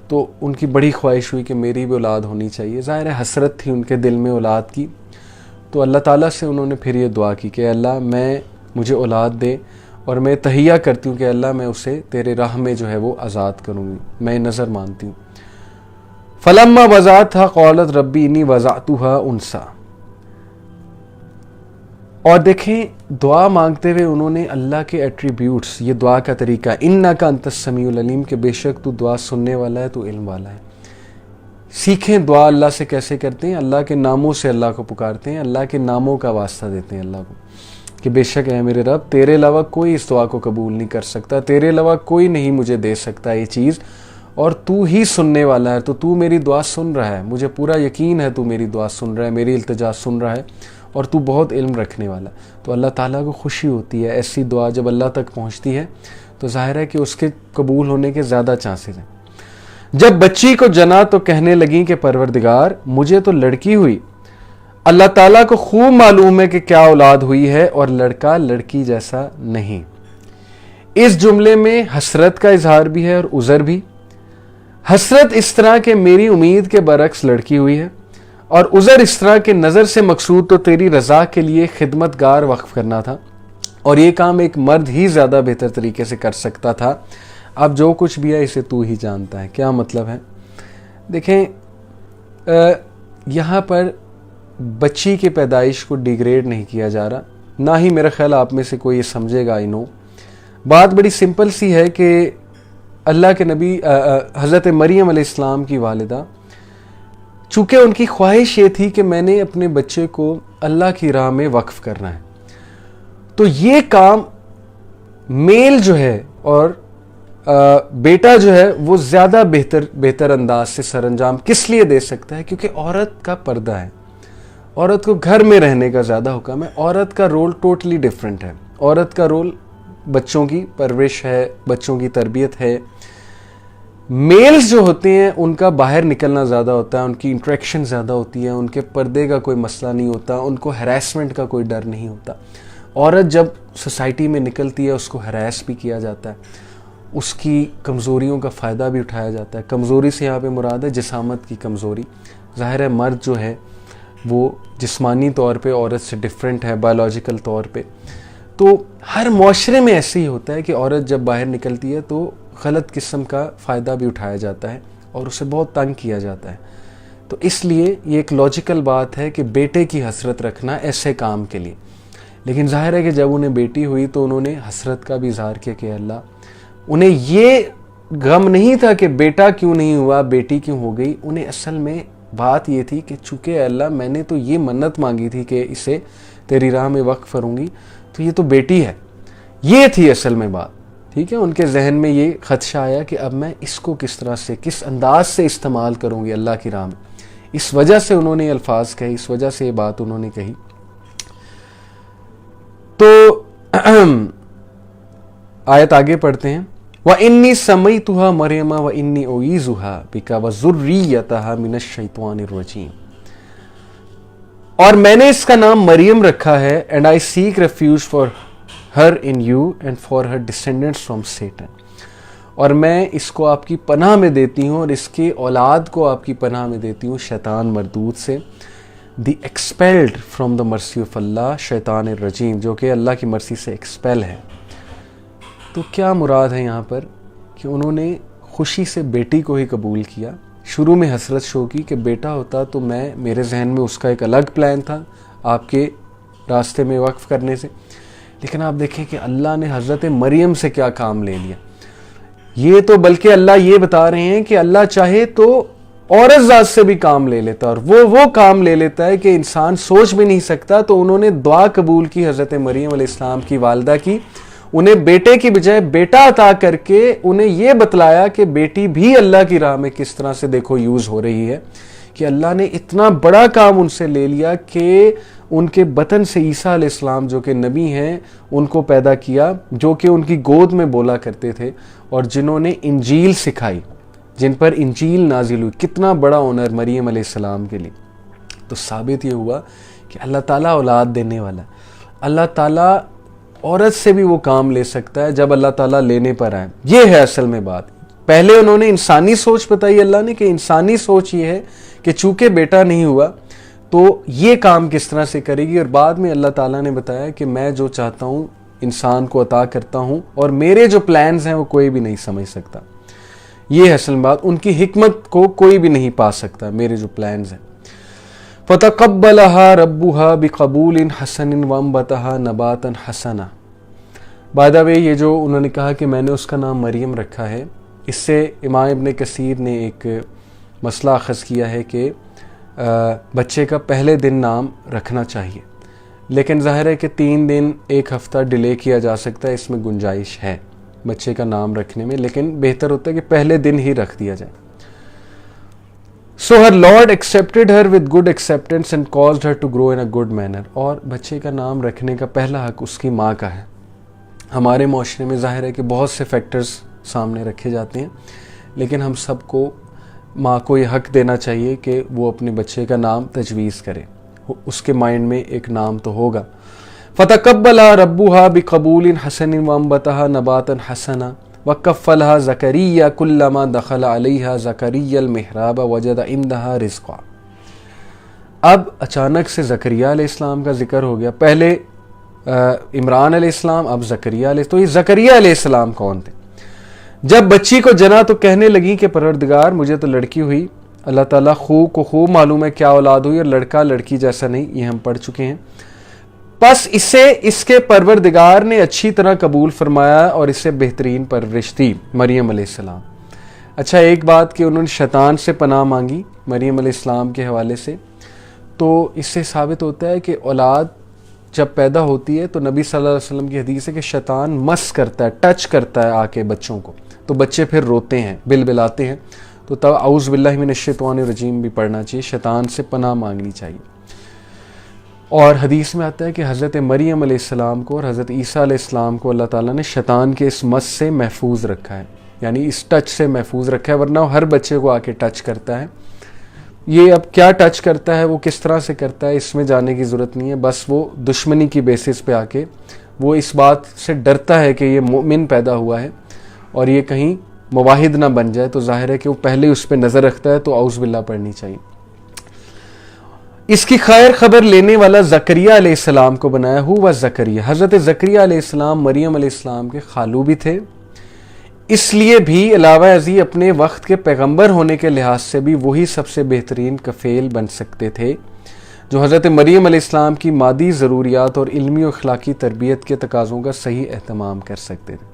تو ان کی بڑی خواہش ہوئی کہ میری بھی اولاد ہونی چاہیے. ظاہر ہے حسرت تھی ان کے دل میں اولاد کی. تو اللہ تعالیٰ سے انہوں نے پھر یہ دعا کی کہ اللہ مجھے اولاد دے, اور میں تہیہ کرتی ہوں کہ اللہ میں اسے تیرے راہ میں جو ہے وہ آزاد کروں گی, میں نظر مانتی ہوں. فلما وضعتها قالت ربی انی وضعتها انثی. اور دیکھیں دعا مانگتے ہوئے انہوں نے اللہ کے ایٹریبیوٹس, یہ دعا کا طریقہ, انک انت السمیع العلیم, کہ بے شک تو دعا سننے والا ہے, تو علم والا ہے. سیکھیں دعا اللہ سے کیسے کرتے ہیں, اللہ کے ناموں سے اللہ کو پکارتے ہیں, اللہ کے ناموں کا واسطہ دیتے ہیں اللہ کو کہ بے شک ہے میرے رب, تیرے علاوہ کوئی اس دعا کو قبول نہیں کر سکتا, تیرے علاوہ کوئی نہیں مجھے دے سکتا یہ چیز, اور تو ہی سننے والا ہے, تو میری دعا سن رہا ہے, مجھے پورا یقین ہے تو میری دعا سن رہا ہے, میری التجا سن رہا ہے, اور تو بہت علم رکھنے والا. تو اللہ تعالیٰ کو خوشی ہوتی ہے ایسی دعا جب اللہ تک پہنچتی ہے, تو ظاہر ہے کہ اس کے قبول ہونے کے زیادہ چانسز ہیں. جب بچی کو جنا تو کہنے لگیں کہ پروردگار مجھے تو لڑکی ہوئی, اللہ تعالیٰ کو خوب معلوم ہے کہ کیا اولاد ہوئی ہے, اور لڑکا لڑکی جیسا نہیں. اس جملے میں حسرت کا اظہار بھی ہے اور عذر بھی. حسرت اس طرح کہ میری امید کے برعکس لڑکی ہوئی ہے, اور عذر اس طرح کہ نظر سے مقصود تو تیری رضا کے لیے خدمت گار وقف کرنا تھا, اور یہ کام ایک مرد ہی زیادہ بہتر طریقے سے کر سکتا تھا. اب جو کچھ بھی ہے اسے تو ہی جانتا ہے. کیا مطلب ہے؟ دیکھیں یہاں پر بچی کی پیدائش کو ڈیگریڈ نہیں کیا جا رہا, نہ ہی میرا خیال آپ میں سے کوئی یہ سمجھے گا. بات بڑی سمپل سی ہے کہ اللہ کے نبی حضرت مریم علیہ السلام کی والدہ, چونکہ ان کی خواہش یہ تھی کہ میں نے اپنے بچے کو اللہ کی راہ میں وقف کرنا ہے, تو یہ کام میل جو ہے اور بیٹا جو ہے وہ زیادہ بہتر انداز سے سر انجام کس لیے دے سکتا ہے, کیونکہ عورت کا پردہ ہے, عورت کو گھر میں رہنے کا زیادہ حکم ہے. عورت کا رول ٹوٹلی ڈیفرنٹ ہے. عورت کا رول بچوں کی پرورش ہے, بچوں کی تربیت ہے. میلز جو ہوتے ہیں ان کا باہر نکلنا زیادہ ہوتا ہے, ان کی انٹریکشن زیادہ ہوتی ہے, ان کے پردے کا کوئی مسئلہ نہیں ہوتا, ان کو ہراسمنٹ کا کوئی ڈر نہیں ہوتا. عورت جب سوسائٹی میں نکلتی ہے اس کو ہراس بھی کیا جاتا ہے, اس کی کمزوریوں کا فائدہ بھی اٹھایا جاتا ہے. کمزوری سے یہاں پہ مراد ہے جسامت کی کمزوری. ظاہر ہے مرد جو ہے وہ جسمانی طور پہ عورت سے ڈیفرنٹ ہے, بایولوجیکل طور پہ. تو ہر معاشرے میں ایسے ہی ہوتا ہے کہ عورت جب باہر نکلتی ہے تو غلط قسم کا فائدہ بھی اٹھایا جاتا ہے اور اسے بہت تنگ کیا جاتا ہے. تو اس لیے یہ ایک لاجیکل بات ہے کہ بیٹے کی حسرت رکھنا ایسے کام کے لیے. لیکن ظاہر ہے کہ جب انہیں بیٹی ہوئی تو انہوں نے حسرت کا بھی اظہار کیا کہ اللہ, انہیں یہ غم نہیں تھا کہ بیٹا کیوں نہیں ہوا, بیٹی کیوں ہو گئی. انہیں اصل میں بات یہ تھی کہ چونکہ اللہ میں نے تو یہ منت مانگی تھی کہ اسے تیری راہ میں وقف کروں گی, تو یہ تو بیٹی ہے. یہ تھی اصل میں بات. ٹھیک ہے, ان کے ذہن میں یہ خدشہ آیا کہ اب میں اس کو کس طرح سے, کس انداز سے استعمال کروں گی اللہ کی راہ میں. اس وجہ سے انہوں نے الفاظ کہے, اس وجہ سے یہ بات انہوں نے کہی. تو آیت آگے پڑھتے ہیں. وَإِنِّي سَمَّيْتُهَا مَرْيَمَ وَإِنِّي أُعِيذُهَا بِكَ وَذُرِّيَّتَهَا مِنَ الشَّيْطَانِ الرَّجِيمِ. اور میں نے اس کا نام مریم رکھا ہے and I seek refuge for her in you and for her descendants from Satan. اور میں اس کو آپ کی پناہ میں دیتی ہوں اور اس کے اولاد کو آپ کی پناہ میں دیتی ہوں شیطان مردود سے. دی expelled from the mercy of اللہ شیطان الرجیم, جو کہ اللہ کی مرسی سے ایکسپیل ہے. تو کیا مراد ہے یہاں پر کہ انہوں نے خوشی سے بیٹی کو ہی قبول کیا. شروع میں حسرت شو کی کہ بیٹا ہوتا تو میرے ذہن میں اس کا ایک الگ پلان تھا آپ کے راستے میں وقف کرنے سے, لیکن آپ دیکھیں کہ اللہ نے حضرت مریم سے کیا کام لے لیا. یہ تو بلکہ اللہ یہ بتا رہے ہیں کہ اللہ چاہے تو عورت ذات سے بھی کام لے لیتا, اور وہ کام لے لیتا ہے کہ انسان سوچ بھی نہیں سکتا. تو انہوں نے دعا قبول کی حضرت مریم علیہ السلام کی والدہ کی, انہیں بیٹے کی بجائے بیٹا عطا کر کے انہیں یہ بتلایا کہ بیٹی بھی اللہ کی راہ میں کس طرح سے دیکھو یوز ہو رہی ہے, کہ اللہ نے اتنا بڑا کام ان سے لے لیا کہ ان کے بطن سے عیسیٰ علیہ السلام جو کہ نبی ہیں ان کو پیدا کیا, جو کہ ان کی گود میں بولا کرتے تھے اور جنہوں نے انجیل سکھائی, جن پر انجیل نازل ہوئی. کتنا بڑا آنر مریم علیہ السلام کے لیے. تو ثابت یہ ہوا کہ اللہ تعالیٰ اولاد دینے والا ہے. اللہ تعالیٰ عورت سے بھی وہ کام لے سکتا ہے جب اللہ تعالیٰ لینے پر آئے. یہ ہے اصل میں بات. پہلے انہوں نے انسانی سوچ بتائی اللہ نے کہ انسانی سوچ یہ ہے کہ چونکہ بیٹا نہیں ہوا تو یہ کام کس طرح سے کرے گی, اور بعد میں اللہ تعالیٰ نے بتایا کہ میں جو چاہتا ہوں انسان کو عطا کرتا ہوں اور میرے جو پلانز ہیں وہ کوئی بھی نہیں سمجھ سکتا. یہ اصل بات, ان کی حکمت کو کوئی بھی نہیں پا سکتا, میرے جو پلانز ہیں. فَتَقَبَّلَهَا رَبُّهَا بِقَبُولٍ حَسَنٍ وَأَنبَتَهَا نَبَاتًا حَسَنًا. بائی دا وے یہ جو انہوں نے کہا کہ میں نے اس کا نام مریم رکھا ہے, اس سے امام ابن کثیر نے ایک مسئلہ اخذ کیا ہے کہ بچے کا پہلے دن نام رکھنا چاہیے, لیکن ظاہر ہے کہ 3 دن 1 ہفتہ ڈیلے کیا جا سکتا ہے, اس میں گنجائش ہے بچے کا نام رکھنے میں, لیکن بہتر ہوتا ہے کہ پہلے دن ہی رکھ دیا جائے. So her Lord accepted her with good acceptance and caused her to grow in a good manner. اور بچے کا نام رکھنے کا پہلا حق اس کی ماں کا ہے. ہمارے معاشرے میں ظاہر ہے کہ بہت سے فیکٹرز سامنے رکھے جاتے ہیں, لیکن ہم سب کو ماں کو یہ حق دینا چاہیے کہ وہ اپنے بچے کا نام تجویز کرے, اس کے مائنڈ میں ایک نام تو ہوگا. فَتَقَبَّلَهَا رَبُّهَا بِقَبُولٍ حَسَنٍ وَأَنبَتَهَا نَبَاتًا حَسَنًا وَكَفَّلَهَا زَكَرِيَّا كُلَّمَا دَخَلَ عَلَيْهَا زَكَرِيَّا الْمِحْرَابَ وَجَدَ عِندَهَا رِزْقًا. اب اچانک سے زکریا علیہ السلام کا ذکر ہو گیا. پہلے عمران علیہ السلام, اب زکریا علیہ. تو یہ زکریا علیہ السلام کون تھے؟ جب بچی کو جنا تو کہنے لگی کہ پروردگار مجھے تو لڑکی ہوئی, اللہ تعالیٰ خوب معلوم ہے کیا اولاد ہوئی, اور لڑکا لڑکی جیسا نہیں, یہ ہم پڑھ چکے ہیں. بس اسے اس کے پروردگار نے اچھی طرح قبول فرمایا اور اسے بہترین پرورش دی مریم علیہ السلام. اچھا ایک بات کہ انہوں نے شیطان سے پناہ مانگی مریم علیہ السلام کے حوالے سے, تو اس سے ثابت ہوتا ہے کہ اولاد جب پیدا ہوتی ہے تو نبی صلی اللہ علیہ وسلم کی حدیث ہے کہ شیطان مس کرتا ہے, ٹچ کرتا ہے آ کے بچوں کو, تو بچے پھر روتے ہیں, بلبلاتے ہیں. تو تب اعوذ باللہ من الشیطان الرجیم بھی پڑھنا چاہیے, شیطان سے پناہ مانگنی چاہیے. اور حدیث میں آتا ہے کہ حضرت مریم علیہ السلام کو اور حضرت عیسیٰ علیہ السلام کو اللہ تعالیٰ نے شیطان کے اس مس سے محفوظ رکھا ہے, یعنی اس ٹچ سے محفوظ رکھا ہے, ورنہ وہ ہر بچے کو آ کے ٹچ کرتا ہے. یہ اب کیا ٹچ کرتا ہے, وہ کس طرح سے کرتا ہے, اس میں جانے کی ضرورت نہیں ہے. بس وہ دشمنی کی بیسس پہ آ کے وہ اس بات سے ڈرتا ہے کہ یہ مومن پیدا ہوا ہے اور یہ کہیں مواحد نہ بن جائے, تو ظاہر ہے کہ وہ پہلے اس پہ نظر رکھتا ہے. تو اعوذ باللہ پڑھنی چاہیے. اس کی خیر خبر لینے والا زکریا علیہ السلام کو بنایا ہوا زکریا. حضرت زکریا علیہ السلام مریم علیہ السلام کے خالو بھی تھے, اس لیے بھی علاوہ ازیں اپنے وقت کے پیغمبر ہونے کے لحاظ سے بھی وہی سب سے بہترین کفیل بن سکتے تھے جو حضرت مریم علیہ السلام کی مادی ضروریات اور علمی و اخلاقی تربیت کے تقاضوں کا صحیح اہتمام کر سکتے تھے.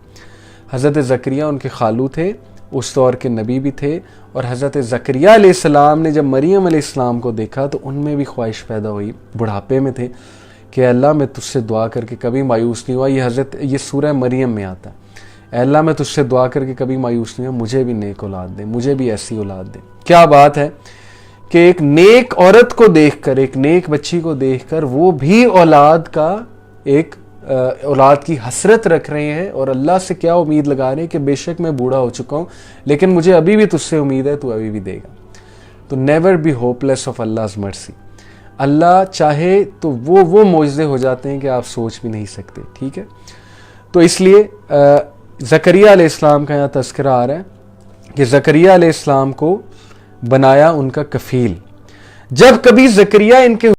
حضرت زکریا ان کے خالو تھے, اس دور کے نبی بھی تھے, اور حضرت زکریا علیہ السلام نے جب مریم علیہ السلام کو دیکھا تو ان میں بھی خواہش پیدا ہوئی, بڑھاپے میں تھے, کہ اللہ میں تجھ سے دعا کر کے کبھی مایوس نہیں ہوا. یہ سورہ مریم میں آتا ہے, اے اللہ میں تجھ سے دعا کر کے کبھی مایوس نہیں ہوا, مجھے بھی نیک اولاد دے, مجھے بھی ایسی اولاد دے. کیا بات ہے کہ ایک نیک عورت کو دیکھ کر, ایک نیک بچی کو دیکھ کر وہ بھی اولاد کی حسرت رکھ رہے ہیں, اور اللہ سے کیا امید لگا رہے ہیں کہ بے شک میں بوڑھا ہو چکا ہوں لیکن مجھے ابھی بھی تجھ سے امید ہے, تو ابھی بھی دے گا. تو never be hopeless of Allah's mercy. اللہ چاہے تو وہ معجزے ہو جاتے ہیں کہ آپ سوچ بھی نہیں سکتے. ٹھیک ہے, تو اس لیے زکریا علیہ السلام کا یہاں تذکرہ آ رہا ہے کہ زکریا علیہ السلام کو بنایا ان کا کفیل. جب کبھی زکریا ان کے